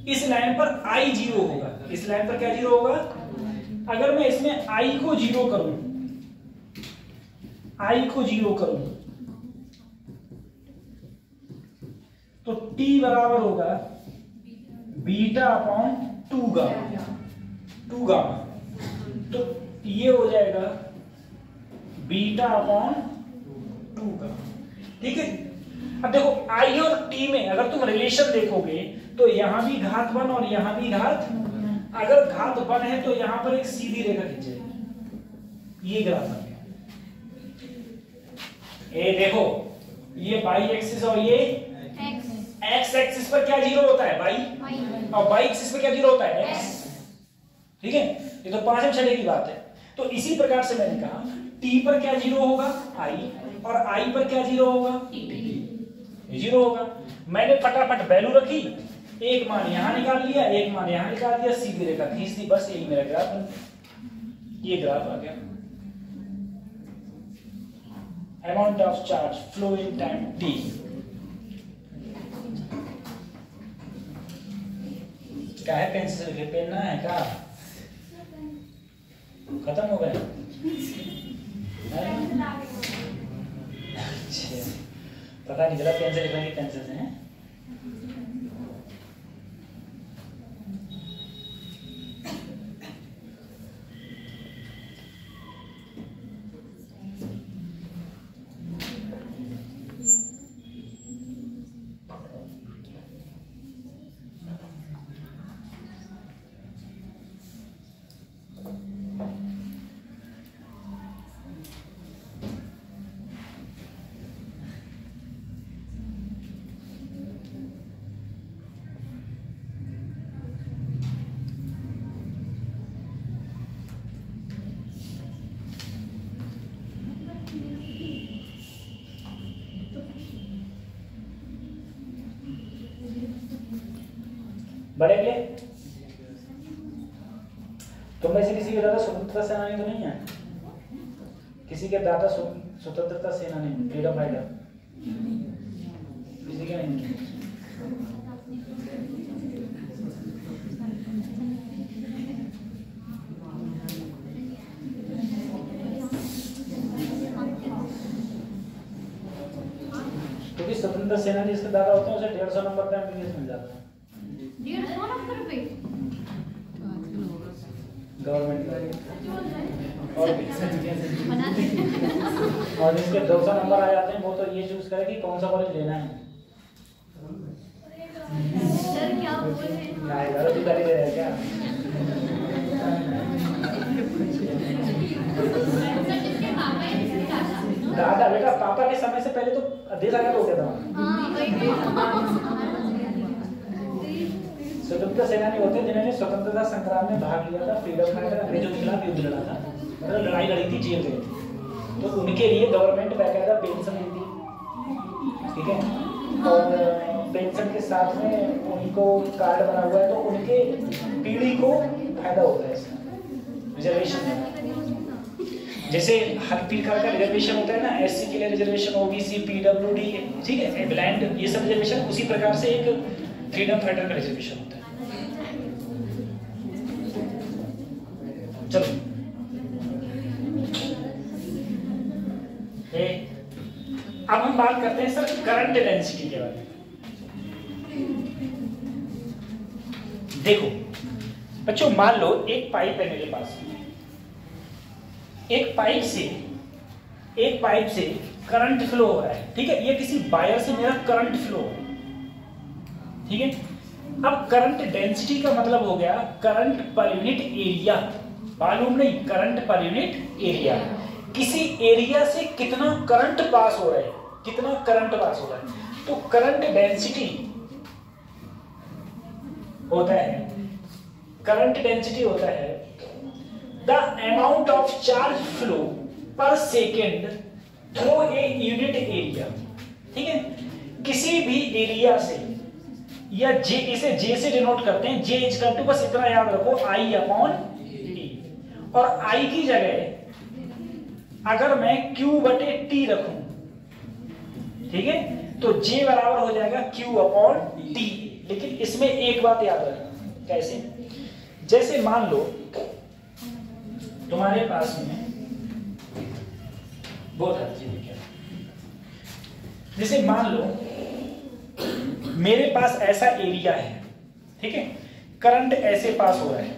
इस लाइन पर आई जीरो होगा। इस लाइन पर क्या जीरो होगा? अगर मैं इसमें आई को जीरो करूं, आई को जीरो करूं तो टी बराबर होगा बीटा अपॉन 2 गामा। 2 गामा तो ये हो जाएगा बीटा अपॉन 2 गामा। ठीक है। अब देखो आई और टी में अगर तुम रिलेशन देखोगे तो यहां भी घात 1 और यहां भी घात, अगर घात 1 है तो यहां पर एक सीधी रेखा खींचेगी। ये ग्राफ आ गया। ये देखो ये वाई एक्सिस और ये एक्स एक्सिस पर क्या जीरो होता है? वाई। और वाई एक्सिस पर क्या जीरो होता है? एक्स। ठीक है। ये तो 5वें छठे की बात है। तो इसी प्रकार से मैंने कहा टी पर क्या जीरो होगा? आई। और आई पर क्या जीरो होगा? जीरो होगा। मैंने फटाफट वैल्यू रखी, एक मान यहां निकाल लिया, एक मान यहां निकाल दिया, सीधी रेखा खींच दी, बस यही मेरा ग्राफ है। ये ग्राफ आ गया। Amount of charge flow in time T. क्या है? पेंसिल के पेन ना है क्या? खत्म हो गए? अच्छा, पता नहीं चला पेन से लिखने की पेंसिल से हैं। बढ़ेंगे। तुम में से किसी के दादा स्वतंत्रता सेनानी तो नहीं है? किसी के दादा स्वतंत्रता सेनानी, फ्रीडम फाइटर किसी के नहीं है? क्योंकि स्वतंत्रता सेनानी जिसके दादा होते हैं उसे 150 नंबर पे एमबीबीएस मिल जाता है। गवर्नमेंट और जिसके 200 नंबर आ जाते हैं वो तो ये चूज करे कि कौन सा कॉलेज लेना है। सर क्या बोले? तू कर रहे क्या? दादा बेटा पापा के समय से पहले तो 10,000 हो गया था। स्वतंत्रता सेनानी होते हैं जिन्होंने स्वतंत्रता संग्राम में भाग लिया था, फ्रीडम फाइटर, अंग्रेजों के खिलाफ युद्ध लड़ा था, मतलब लड़ाई लड़ी थी, जेल गए थे। तो उनके लिए गवर्नमेंट बाकायदा पेंशन देती, ठीक है। और पेंशन के साथ में उनको कार्ड बना हुआ है, तो उनके पीढ़ी को फायदा होता है इसका रिजर्वेशन। जैसे हर प्रकार का रिजर्वेशन होता है ना, एससी के लिए रिजर्वेशन, ओबीसी, पीडब्ल्यूडी, ठीक है, ब्लाइंड, ये सब रिजर्वेशन उसी प्रकार से एक फ्रीडम फाइटर का रिजर्वेशन होता है। चलो अब हम बात करते हैं सर करंट डेंसिटी के बारे में। देखो बच्चों, मान लो एक पाइप है मेरे पास, एक पाइप से करंट फ्लो हो रहा है, ठीक है। ये किसी वायर से मेरा करंट फ्लो हो रहा है, ठीक है। अब करंट डेंसिटी का मतलब हो गया करंट पर यूनिट एरिया, मालूम नहीं, करंट पर यूनिट एरिया। किसी एरिया से कितना करंट पास हो रहा है, कितना करंट पास हो रहा है, तो करंट डेंसिटी होता है, करंट डेंसिटी होता है the amount of charge flow per second through a unit area. ठीक है, किसी भी एरिया से, या जे, इसे जे से डिनोट करते हैं, जे इक्वल टू, बस इतना याद रखो, आई अपॉन टी। और आई की जगह अगर मैं क्यू बटे टी रखूं, ठीक है, तो जे बराबर हो जाएगा क्यू अपॉन टी। लेकिन इसमें एक बात याद रखना, कैसे, जैसे मान लो तुम्हारे पास में बहुत हर चीज क्या, जैसे मान लो मेरे पास ऐसा एरिया है, ठीक है, करंट ऐसे पास हो रहा है,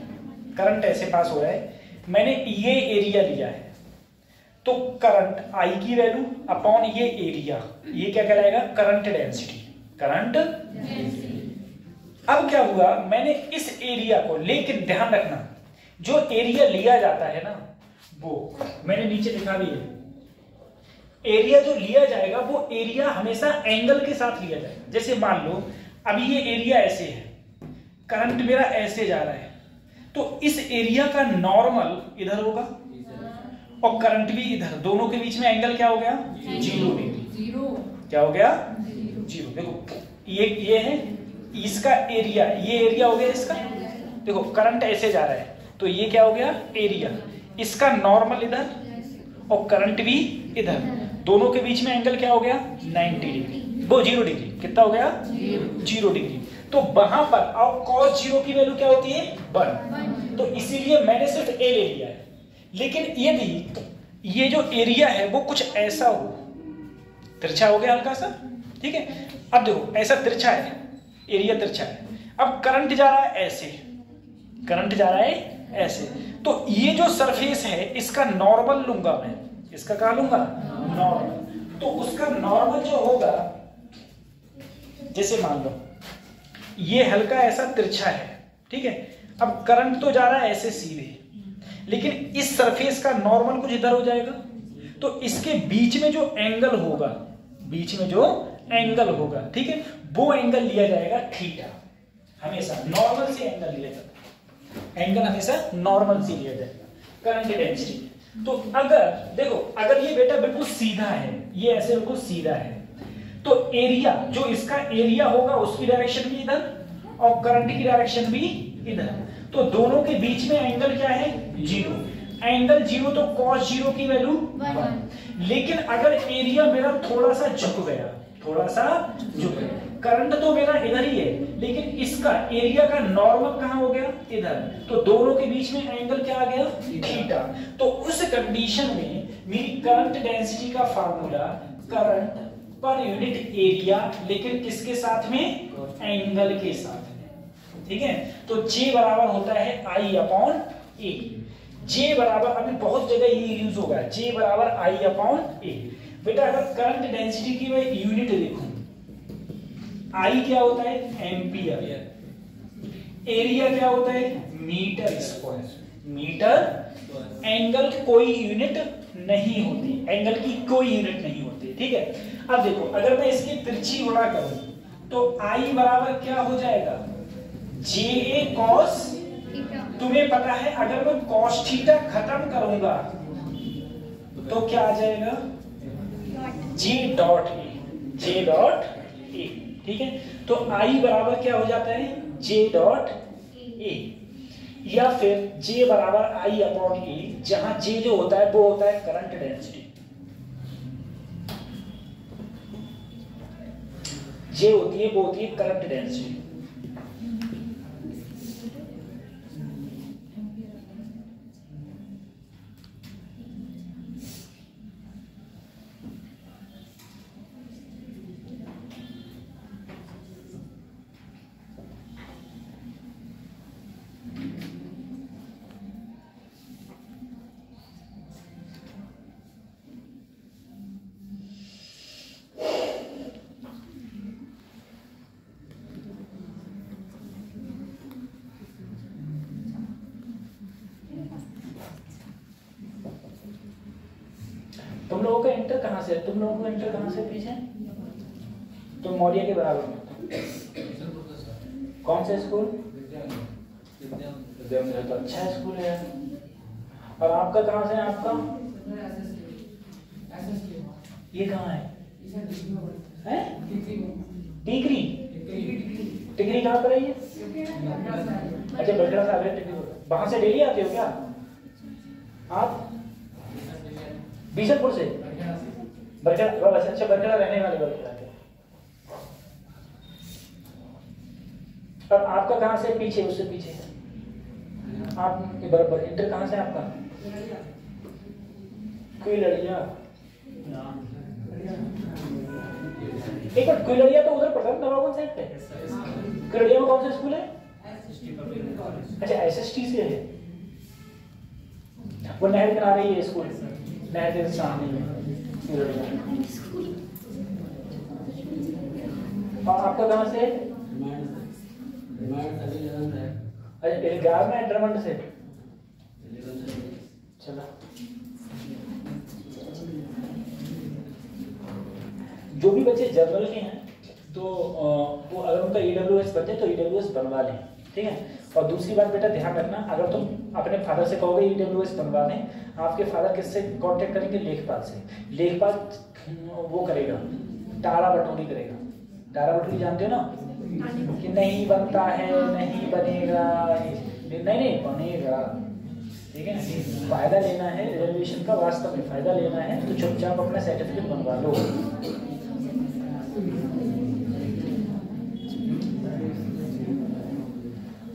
करंट ऐसे पास हो रहा है, मैंने ये एरिया लिया है, तो करंट आई की वैल्यू अपॉन ये एरिया, ये क्या कहलाएगा, करंट डेंसिटी, करंट डेंसिटी। अब क्या हुआ, मैंने इस एरिया को, लेकिन ध्यान रखना जो एरिया लिया जाता है ना, वो मैंने नीचे लिखा भी है, एरिया जो लिया जाएगा वो एरिया हमेशा एंगल के साथ लिया जाएगा। जैसे मान लो अभी ये एरिया ऐसे है, करंट मेरा ऐसे जा रहा है, तो इस एरिया का नॉर्मल इधर होगा और करंट भी इधर, दोनों के बीच में एंगल क्या हो गया, 0 डिग्री। क्या हो गया, 0। देखो ये है इसका एरिया, ये एरिया हो गया इसका, देखो करंट ऐसे जा रहा है, तो ये क्या हो गया, एरिया, इसका नॉर्मल इधर और करंट भी इधर, दोनों के बीच में एंगल क्या हो गया, 90 डिग्री, वो 0 डिग्री, कितना हो गया, 0 डिग्री। तो वहां पर अब cos 0 की वैल्यू क्या होती है, 1, तो इसीलिए मैंने सिर्फ ए ले लिया है। लेकिन यदि ये जो एरिया है वो कुछ ऐसा हो, तिरछा हो गया हल्का सा, ठीक है, अब देखो ऐसा तिरछा है, एरिया तिरछा है, अब करंट जा रहा है ऐसे, करंट जा रहा है ऐसे, तो ये जो सरफेस है इसका नॉर्मल लूंगा मैं, इसका क्या लूंगा, नॉर्मल। तो उसका नॉर्मल जो होगा, जैसे मान लो ये हल्का ऐसा तिरछा है, ठीक है, अब करंट तो जा रहा है ऐसे सीधे, लेकिन इस सरफेस का नॉर्मल कुछ इधर हो जाएगा, तो इसके बीच में जो एंगल होगा, बीच में जो एंगल होगा, ठीक है, वो एंगल लिया जाएगा थीटा, हमेशा नॉर्मल से एंगल लिया जाएगा, एंगल हमेशा नॉर्मल से लिया जाएगा करंट डेंसिटी। तो अगर देखो, अगर ये बेटा बिल्कुल सीधा है, ये ऐसे बिल्कुल सीधा है, तो एरिया जो इसका एरिया होगा उसकी डायरेक्शन भी इधर और करंट की डायरेक्शन भी इधर, तो दोनों के बीच में एंगल क्या है, 0, एंगल 0, तो cos 0 की वैल्यू 1। लेकिन अगर एरिया मेरा थोड़ा सा झुक गया, थोड़ा सा झुक गया, करंट तो मेरा इधर ही है, लेकिन इसका एरिया का नॉर्मल कहां हो गया, इधर, तो दोनों के बीच में एंगल क्या आ गया, थीटा। तो उस कंडीशन में मेरी करंट डेंसिटी का formula current per unit area, लेकिन किसके साथ में, एंगल के साथ में, ठीक है। तो J बराबर होता है I अपॉन A, J बराबर, अभी बहुत जगह ये यूज होगा, J बराबर I अपॉन A। बेटा अगर करंट डेंसिटी की मैं यूनिट देखूं, I क्या होता है, एम्पियर, एरिया क्या होता है, मीटर स्क्वायर, मीटर, एंगल कोई यूनिट नहीं होती, एंगल की कोई यूनिट नहीं होती, ठीक है। अब देखो अगर मैं इसकी तिरछी गुणा करूं तो I बराबर क्या हो जाएगा, JA cos, तुम्हें पता है अगर मैं cos थीटा खत्म करूंगा तो क्या आ जाएगा, J dot A, J dot A, ठीक है। तो I बराबर क्या हो जाता है, J डॉट A, या फिर J बराबर I अपॉन A, जहां J जो होता है वो होता है करंट डेंसिटी, J होती है, वो होती है करंट डेंसिटी। तुम लोगों का इंटर कहां से है, तुम लोगों का इंटर कहां से पीछे, तुम मौर्य के बराबर में, कौन सा स्कूल, तो अच्छा स्कूल है, और आपका कहां से है? आपका ये कहां है? टिकरी। टिकरी कहां पर है ये? अच्छा बरगड़ा साहब है टिकरी। वहां से डेली आते हो क्या आप? बीसलपुर से? बरगड़ा। अच्छा बरगड़ा रहने वाले बरगड़ा के। और आपका कहां से? पीछे, उससे पीछे आप बराबर। इंटर कहां से आपका? कोई लड़िया। एक मिनट, कोई लड़िया तो उधर पड़ता है नवाबगंज साइड पे। कोई लड़िया में कौन सा स्कूल है? अच्छा एसएसटी से है वो। नहर किनारे ही है स्कूल, नहर के सामने ही है। और आपका कहां से? अच्छा 11 में ड्रमंड से। चला जो भी बच्चे जनरल के हैं तो वो अगर उनका ईडब्ल्यूएस बनते तो ईडब्ल्यूएस बनवा लें, ठीक है। और दूसरी बात बेटा ध्यान रखना, अगर तुम अपने फादर से कहोगे ईडब्ल्यूएस बनवा दें, आपके फादर किससे कांटेक्ट करेंगे? लेखपाल से। लेखपाल वो करेगा, टारा बटोरी करेगा। टारा बटोरी जानते हो ना कि नहीं बनता है, नहीं बनेगा, नहीं बनेगा, ठीक है। फायदा लेना है रिजर्वेशन का, वास्तव में फायदा लेना है तो चुपचाप अपना सर्टिफिकेट बनवा लो।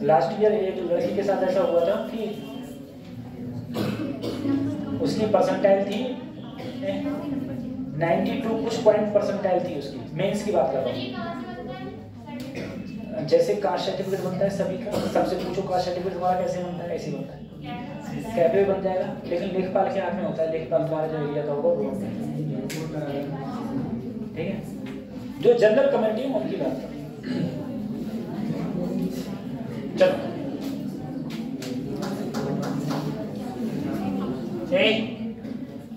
लास्ट ईयर एक लड़की के साथ ऐसा हुआ था कि उसकी परसेंटाइल थी 92 कुछ पॉइंट परसेंटाइल थी उसकी। मेंस की बात कर रहा हूँ। जैसे कास्ट सर्टिफिकेट बनता है सभी का, सबसे पूछो कास्ट सर्टिफिकेट तुम्हारा कैसे बनता है? ऐसे बनता है, कैफे बन जाएगा। लेकिन लेखपाल के हाथ में होता है, लेखपाल तुम्हारा जो एरिया का होगा वो, ठीक है। जो जनरल कम्युनिटी है उनकी बात कर। चलो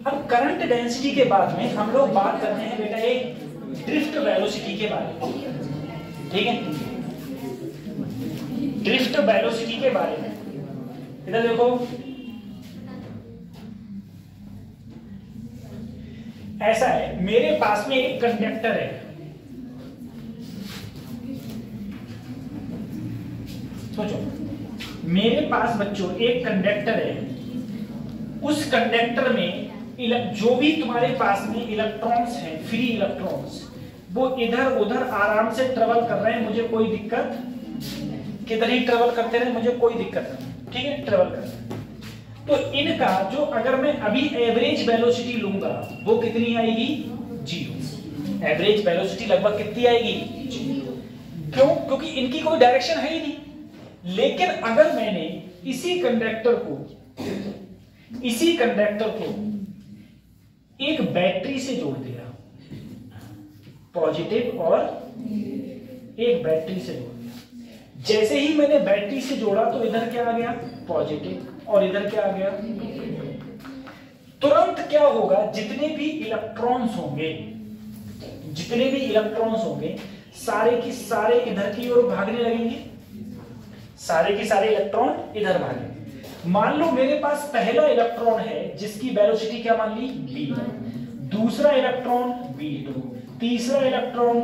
अब करंट डेंसिटी के बाद में हम लोग बात करते हैं बेटा एक ड्रिफ्ट वेलोसिटी के बारे में, ठीक है। ड्रिफ्ट वेलोसिटी के बारे में इधर देखो, ऐसा है मेरे पास में एक कंडक्टर है, सोचो मेरे पास बच्चों एक कंडक्टर है। उस कंडक्टर में जो भी तुम्हारे पास में इलेक्ट्रॉन्स हैं, फ्री इलेक्ट्रॉन्स, वो इधर उधर आराम से ट्रेवल कर रहे हैं, मुझे कोई दिक्कत, किधर ही ट्रेवल करते रहे मुझे कोई दिक्कत नहीं, ठीक है, ट्रेवल कर रहे हैं। तो इनका जो अगर मैं अभी एवरेज वेलोसिटी लूंगा वो कितनी आएगी? 0। एवरेज वेलोसिटी लगभग कितनी आएगी? 0। क्यों? क्योंकि इनकी कोई डायरेक्शन है ही नहीं। लेकिन अगर मैंने इसी कंडक्टर को एक बैटरी से जोड़ दिया, पॉजिटिव और एक बैटरी से जोड़ दिया, जैसे ही मैंने बैटरी से जोड़ा तो इधर क्या आ गया? पॉजिटिव, और इधर क्या आ गया? तुरंत क्या होगा? जितने भी इलेक्ट्रॉन्स होंगे सारे की सारे इधर की ओर भागने लगेंगे, सारे के सारे इलेक्ट्रॉन इधर भागेंगे। मान लो मेरे पास पहला इलेक्ट्रॉन है जिसकी वेलोसिटी क्या मान ली? v1, दूसरा इलेक्ट्रॉन v2, तीसरा इलेक्ट्रॉन,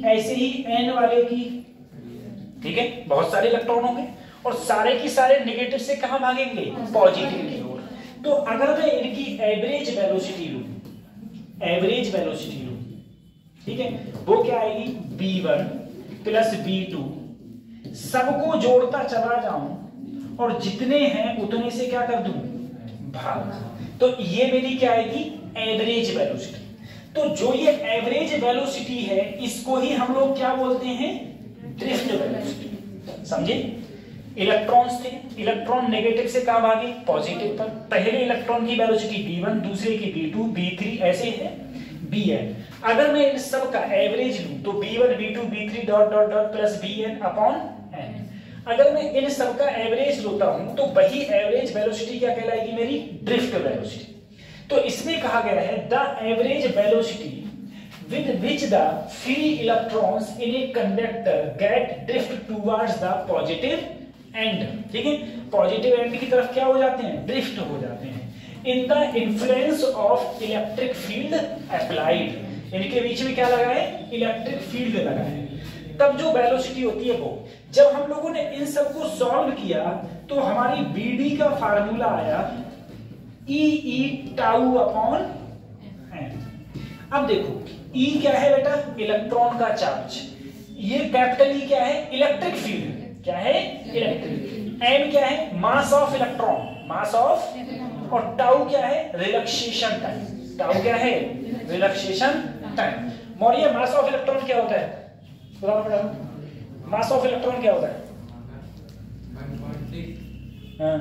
ऐसे ही n वाले की, ठीक है। बहुत सारे इलेक्ट्रॉन होंगे और सारे की सारे नेगेटिव से कहां भागेंगे? पॉजिटिव की ओर। तो अगर मैं इनकी एवरेज वेलोसिटी लूं, ठीक है, वो क्या आएगी? v1 प्लस v2, सबको जोड़ता चला जाऊं और जितने हैं उतने से क्या कर दूं? भाग। तो ये मेरी क्या आएगी? Average velocity. तो जो ये एवरेज वेलोसिटी है इसको ही हम लोग क्या बोलते हैं? Drift velocity. समझे? इलेक्ट्रॉन्स थे, इलेक्ट्रॉन नेगेटिव से कहां भागे? पॉजिटिव पर। पहले इलेक्ट्रॉन की वेलोसिटी v1, दूसरे की v2, v3, ऐसे है bn। अगर मैं इन सब का एवरेज लूं तो b1 b2 b3 dot dot dot plus bn upon n। अगर मैं इन सब का एवरेज लेता हूं तो वही एवरेज वेलोसिटी क्या कहलाएगी? मेरी ड्रिफ्ट वेलोसिटी। तो इसमें कहा गया है the average velocity with which the free electrons in a conductor get drift towards the positive and, ठीक है, पॉजिटिव एंड की तरफ क्या हो जाते हैं, ड्रिफ्ट हो जाते हैं। In the influence of electric field applied, इनके बीच में क्या लगा है, इलेक्ट्रिक फील्ड लगा है। तब जो वेलोसिटी होती है वो, जब हम लोगों ने इन सबको सॉल्व किया तो हमारी बीडी का फार्मूला आया ई टाउ अपॉन एन। अब देखो ई क्या है बेटा, इलेक्ट्रॉन का चार्ज, ये कैपिटल ई क्या है, इलेक्ट्रिक फील्ड, क्या है, इलेक्ट्रिक। एन क्या है, मास ऑफ इलेक्ट्रॉन, मास ऑफ, और टाउ क्या है, रिलैक्सेशन टाइम, टाउ क्या है, relaxation time. Maurya mass of electron क्या होता है, मास ऑफ इलेक्ट्रॉन क्या होता है, हाँ,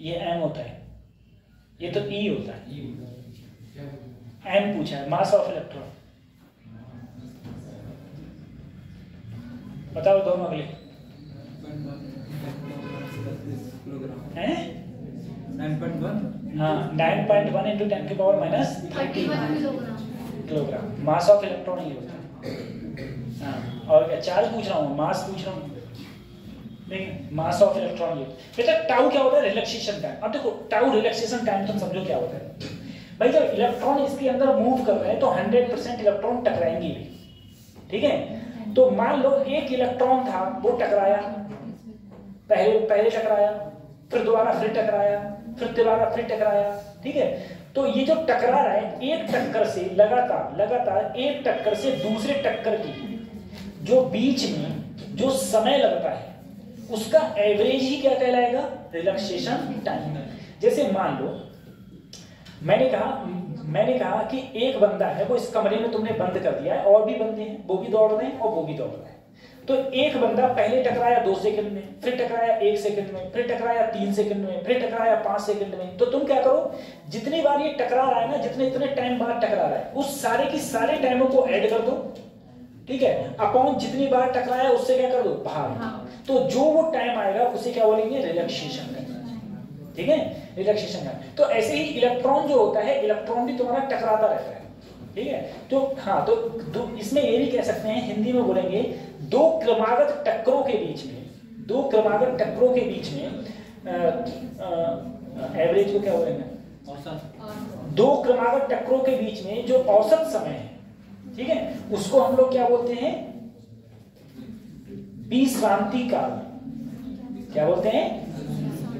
ये एम होता है, ये तो ई होता है, एम पूछा है, मास ऑफ इलेक्ट्रॉन। बताओ दोनों अगले हैं, 9.1, हाँ 9.1 इंटू 10 की power minus 31 kilogram mass of electron ही होता है। हाँ, और क्या चार्ज पूछ रहा हूँ, मास पूछ रहा हूँ, देखिए मास ऑफ इलेक्ट्रॉन ये बेटा। टाउ क्या होता है, रिलैक्सेशन टाइम। अब देखो टाउ रिलैक्सेशन टाइम तुम समझो क्या होता है भाई, जब इलेक्ट्रॉन इसके अंदर मूव कर रहे हैं तो 100% इलेक्ट्रॉन टकराएंगे भी, ठीक है। तो मान लो एक इलेक्ट्रॉन था वो टकराया, पहले टकराया, फिर दोबारा फिर टकराया, फिर दोबारा फिर टकराया, ठीक है। तो ये जो टकरा रहा है एक टक्कर से लगातार एक टक्कर से दूसरे टक्कर की जो बीच में जो समय लगता है उसका एवरेज ही क्या कहलाएगा, रिलैक्सेशन टाइम। जैसे मान लो मैंने कहा कि एक बंदा है वो इस कमरे में तुमने बंद कर दिया है, और भी बंदे हैं वो भी दौड़ रहे हैं और वो भी दौड़ रहे हैं। तो एक बंदा पहले टकराया 2 सेकंड में, फिर टकराया 1 सेकंड में, फिर टकराया 3 सेकंड में, फिर टकराया 5 सेकंड में। तो तुम क्या करो, जितनी बार ये टकरा रहा है ना, जितने टाइम बाद टकरा रहा है उस सारे की सारे टाइमों को ऐड कर दो, ठीक है, अपॉन जितनी बार टकराया उससे क्या कर दो, भाग। तो जो वो टाइम आएगा उसे क्या बोलेंगे, रिलैक्सेशन टाइम, ठीक है, रिलैक्सेशन टाइम। तो ऐसे ही इलेक्ट्रॉन जो होता है, इलेक्ट्रॉन भी तुम्हारा टकराता रहता है, ठीक है। तो हाँ, तो इसमें ये भी कह सकते हैं, हिंदी में बोलेंगे दो क्रमागत टक्करों के बीच में एवरेज को क्या बोलेंगे, औसत। 2 क्रमागत टक्करों के बीच में जो औसत समय है, ठीक है, उसको हम लोग क्या बोलते हैं, विश्रांति काल। क्या बोलते हैं,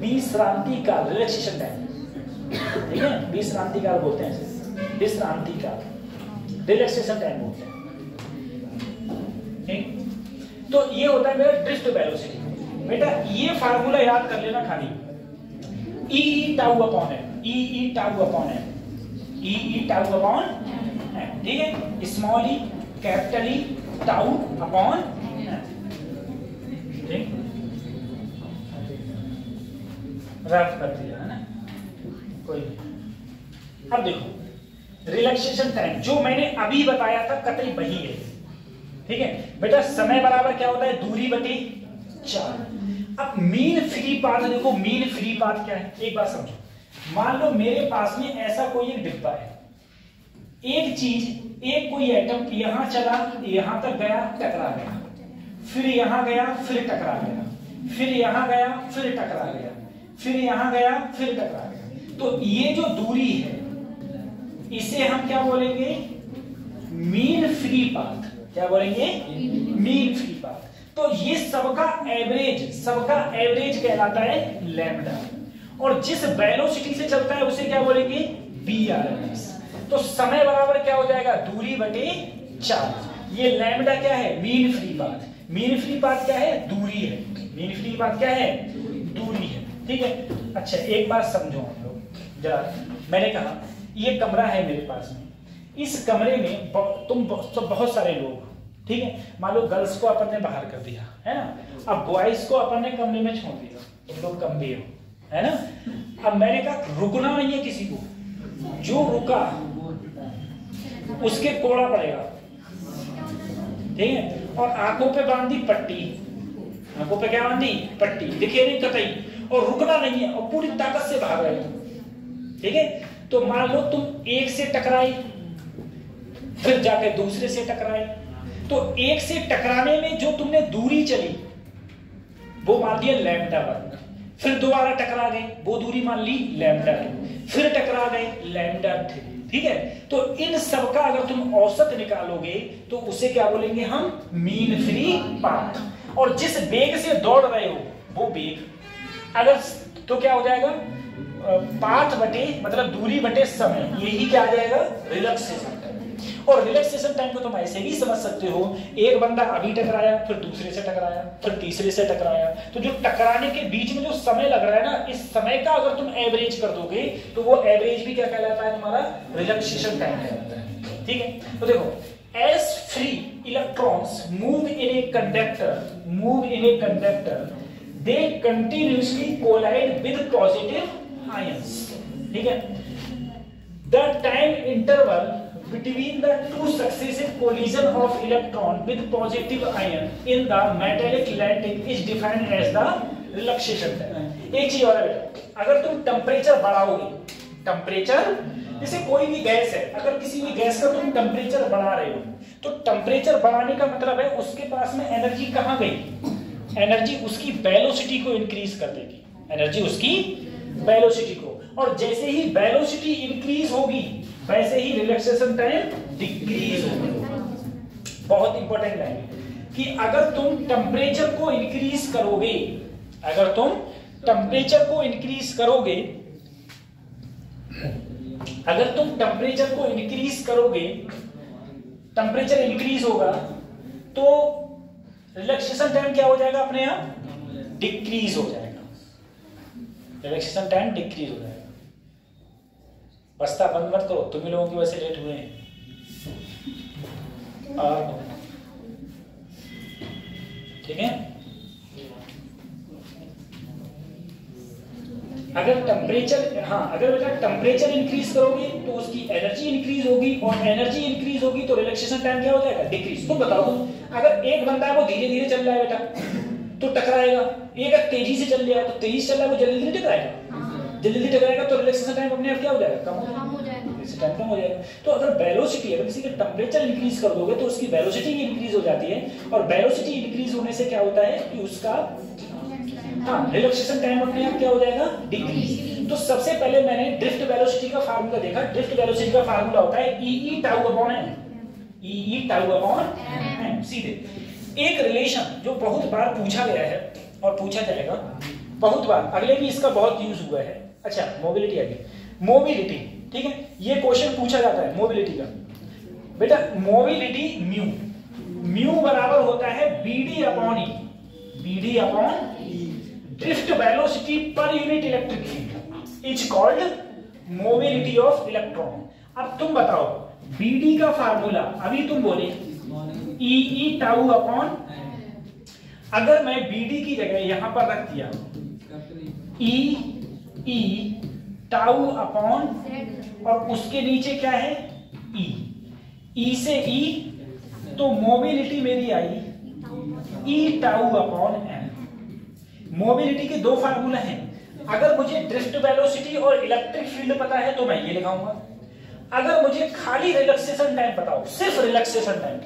विश्रांति काल, रिलैक्सेशन टाइम, ठीक है, विश्रांति काल बोलते हैं, विश्रांति काल, रिलैक्सेशन टाइम बोलते हैं, ठीक। तो ये होता है मेरा ड्रिफ्ट वेलोसिटी। बेटा ये फार्मूला याद कर लेना खाली, e tau upon m, e tau upon m, e tau upon m, ठीक है, small e capital e tau upon m, ठीक। रफ कर दिया है ना, कोई नहीं। अब देखो रिलैक्सेशन टाइम जो मैंने अभी बताया था कतई वही है, ठीक है बेटा। समय बराबर क्या होता है, दूरी बटी 4। अब मीन फ्री पाथ देखो, मीन फ्री पाथ क्या है, एक बात समझो। मान लो मेरे पास में ऐसा कोई एक डिब्बा है, एक चीज, एक कोई एटम यहां चला, यहां तक गया, टकरा गया, फिर यहां गया, फिर टकरा गया, फिर यहां गया, फिर टकरा गया, फिर यहां गया, फिर टकरा गया। तो ये जो दूरी है इसे हम क्या बोलेंगे, मीन फ्री पाथ। क्या बोलेंगे, मीन फ्री पाथ। तो ये सबका एवरेज कहलाता है लैम्डा, और जिस वेलोसिटी से चलता है उसे क्या बोलेंगे, VRMS। तो समय बराबर क्या हो जाएगा, दूरी बटे 4। ये लैम्डा क्या है, mean free path. Mean free path क्या है, दूरी है। मीन फ्री पाथ क्या है, दूरी है, ठीक है। अच्छा एक बात समझो हम लोग जरा, मैंने कहा ये कमरा है मेरे पास में, इस कमरे में तुम बहुत सारे लोग, ठीक है। मान लो गर्ल्स को अपन ने बाहर कर दिया है ना, अब बॉयज को अपन ने कमरे में छोड़ दिया, तुम लोग कम भी हो, है ना। अब मैंने कहा रुकना नहीं है किसी को, जो रुका उसके कोड़ा पड़ेगा, ठीक है। और आंखों पे बांधी पट्टी, आंखों पे क्या बांधी, पट्टी, दिखे नहीं कतई, और रुकना नहीं है और पूरी ताकत से भाग रहे हो, ठीक है। तो मान लो तुम एक से टकराए, फिर जाके दूसरे से टकराए, तो एक से टकराने में जो तुमने दूरी चली वो मान लिया लैम्डा 1, फिर दोबारा टकरा गए वो दूरी मान ली लैम्डा 2, फिर टकरा गए लैम्डा 3। ठीक है, तो इन सब का अगर तुम औसत निकालोगे तो उसे क्या बोलेंगे हम, मीन फ्री पाथ। और जिस वेग से दौड़ रहे हो वो वेग अगर, तो क्या हो जाएगा, पाथ बटे मतलब दूरी बटे समय, यही क्या आ जाएगा, रिलैक्सेशन टाइम। और रिलैक्सेशन टाइम को तुम ऐसे भी समझ सकते हो, एक बंदा अभी टकराया, फिर दूसरे से टकराया, फिर तीसरे से टकराया, तो जो टकराने के बीच में जो समय लग रहा है ना, इस समय का अगर तुम एवरेज कर दोगे तो वो एवरेज भी क्या कहलाता है, तुम्हारा रिलैक्सेशन टाइम कहलाता है। ठीक है, तो देखो, as free electrons move in a conductor, they continuously collide with positive ions. ठीक है, the time interval between the two successive collision of electron with positive ion in the metallic lattice is defined as the relaxation time. एक चीज और है बेटा, अगर तुम temperature बढ़ाओगे, temperature जैसे कोई भी गैस है, अगर किसी भी गैस का तुम टेम्परेचर बढ़ा रहे हो तो टेम्परेचर बढ़ाने का मतलब है उसके पास में एनर्जी कहां गई, एनर्जी उसकी वेलोसिटी को इंक्रीज कर देगी, एनर्जी उसकी वेलोसिटी को। और जैसे ही वेलोसिटी इंक्रीज होगी वैसे ही रिलैक्सेशन टाइम डिक्रीज होगी। बहुत इंपॉर्टेंट लाइन कि अगर तुम टेम्परेचर को इंक्रीज करोगे, अगर तुम टेम्परेचर को इंक्रीज करोगे, अगर तुम टेम्परेचर को इंक्रीज करोगे, टेम्परेचर इंक्रीज होगा तो रिलैक्सेशन टाइम क्या हो जाएगा, अपने आप डिक्रीज हो जाएगा, रिलैक्सेशन टाइम डिक्रीज हो जाएगा। बस्ता बंद मत करो, तुम ही लोगों की वजह से लेट हुए हैं। ठीक है, अगर टेम्परेचर, हाँ अगर बेटा टेम्परेचर इंक्रीज करोगे तो उसकी एनर्जी इंक्रीज होगी, और एनर्जी इंक्रीज होगी तो रिलैक्सेशन टाइम क्या हो जाएगा, डिक्रीज। तुम बताओ, अगर एक बंदा है वो धीरे धीरे चल रहा है बेटा तो टकराएगा, एक तेजी से चल रहा है तो तेजी से चल रहा है वो जल्दी जल्दी टकराएगा, जल्दी जल्दी टकराएगा तो रिलैक्सेशन टाइम अपने आप क्या हो जाएगा, कम हो जाएगा, टाइम कम हो जाएगा। तो अगर वेलोसिटी, अगर किसी का टेम्परेचर इंक्रीज कर दोगे तो उसकी वेलोसिटी भी इंक्रीज हो जाती है, और वेलोसिटी इंक्रीज होने से क्या होता है कि उसका, हाँ, रिलैक्सेशन टाइम अपने आप क्या हो जाएगा, डिक्रीज। तो सबसे पहले मैंने ड्रिफ्ट वेलोसिटी का फार्मूला देखा। ड्रिफ्ट वेलोसिटी का फार्मूला होता है ई tau upon m, e tau upon M. सीधे एक रिलेशन जो बहुत बार पूछा गया है और पूछा जाएगा बहुत बार, अगले भी इसका बहुत यूज हुआ है। अच्छा, मोबिलिटी आ गई, मोबिलिटी, ठीक है, ये क्वेश्चन पूछा जाता है मोबिलिटी का। बेटा मोबिलिटी म्यू, म्यू बराबर होता है vd upon e, vd upon drift velocity per unit electric field is called mobility of electron. अब तुम बताओ बीडी का फार्मूला, अभी तुम बोले ई टाउ अपॉन, अगर मैं बीडी की जगह यहां पर रख दिया ई टाउ अपॉन, और उसके नीचे क्या है ई से ई, तो मोबिलिटी मेरी आई ई टाउ अपॉन एम। मोबिलिटी के दो फार्मूला हैं, अगर मुझे ड्रिफ्ट वेलोसिटी और इलेक्ट्रिक फील्ड पता है तो मैं ये लिखाऊंगा, अगर मुझे खाली रिलैक्सेशन टाइम बताओ, सिर्फ रिलैक्सेशन टाइम,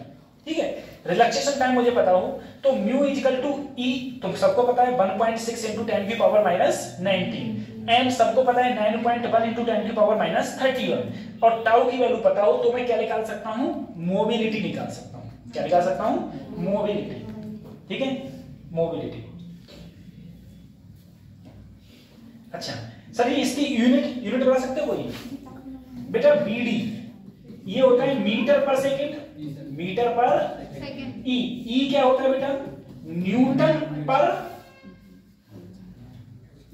ठीक है, रिलैक्सेशन टाइम मुझे पता हो तो म्यू इक्वल टू ई, तुम सबको पता है 1.6 इंटू 10 की पावर माइनस 19, एम सबको पता है 9.1 इंटू 10 की पावर माइनस 31, और टाउ की वैल्यू पता हो तो मैं क्या निकाल सकता हूं, मोबिलिटी निकाल सकता हूं। क्या निकाल सकता हूं, मोबिलिटी। ठीक है, मोबिलिटी। अच्छा सर, ये इसकी यूनिट बता सकते हो कोई? बेटा बीडी ये होता है मीटर पर सेकंड, मीटर पर सेकंड। ई क्या होता है बेटा, न्यूटन पर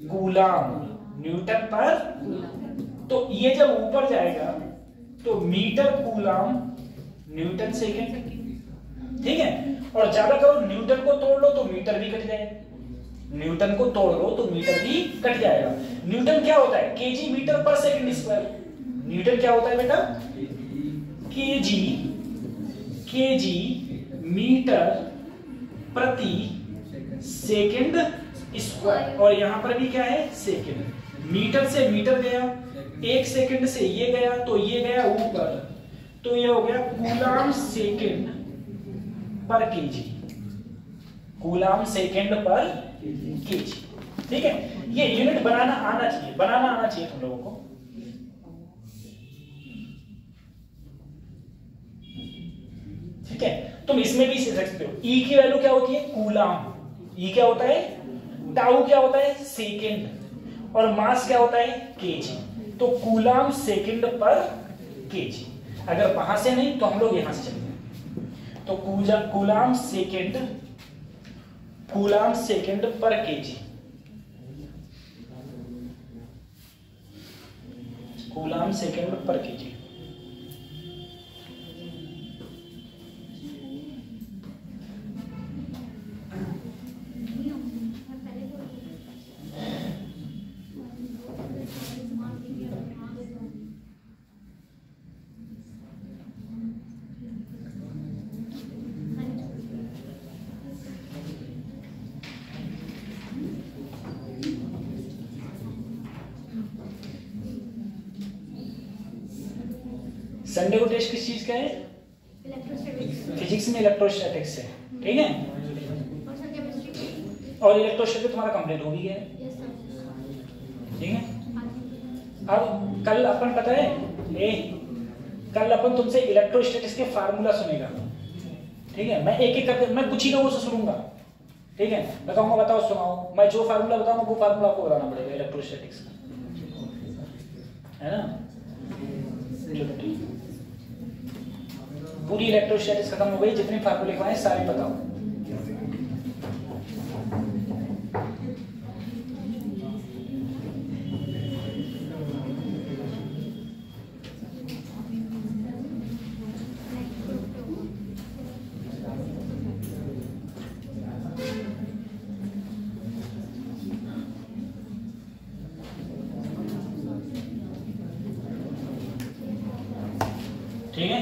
कूलम, न्यूटन पर, तो ये जब ऊपर जाएगा तो मीटर कूलम न्यूटन सेकंड। ठीक है, और ज्यादा करो न्यूटन को तोड़ लो तो मीटर भी कट जाएगा, न्यूटन को तोड़ लो तो मीटर भी कट जाएगा। न्यूटन क्या होता है, केजी मीटर पर सेकंड स्क्वायर। न्यूटन क्या होता है बेटा, केजी मीटर प्रति सेकंड स्क्वायर, और यहां पर भी क्या है, सेकंड। मीटर से मीटर गया, एक सेकंड से ये गया तो ये गया ऊपर, तो ये हो गया कूलम सेकंड पर केजी, कूलाम सेकेंड पर केजी। ठीक है, ये यूनिट बनाना आना चाहिए तुम लोगों को। ठीक है, तुम इसमें भी सीख सकते हो। ई की वैल्यू क्या होती है? कूलाम। ई क्या होता है? टाउ क्या होता है? सेकेंड। और मास क्या होता है? केजी। तो कूलाम सेकेंड पर केजी। अगर वहां से नहीं तो हम लोग यहां से चलेंगे। तो कूलाम सेकेंड पर केजी, कूलाम सेकेंड पर केजी। संडे को टेस्ट किस चीज का है? फिजिक्स में इलेक्ट्रोस्टैटिक्स है। ठीक है, और इलेक्ट्रोस्टैटिक्स तुम्हारा कंप्लीट हो भी गया है। ठीक है, अब कल अपन पता है कल अपन तुमसे इलेक्ट्रोस्टैटिक्स के फार्मूला सुनेगा। ठीक है, मैं एक एक करके मैं कुछ ही लोगों से सुनूंगा। ठीक है, मैं कहूंगा बताओ सुनाओ, मैं जो फार्मूला बताऊंगा वो फार्मूला आपको बताना पड़ेगा इलेक्ट्रोस्टैटिक्स का, है ना? चलो ठीक है, पूरी इलेक्ट्रोस्टैटिक्स खत्म हो गई। जितने फार्मूले लिखवाए सारे बताओ। ठीक है,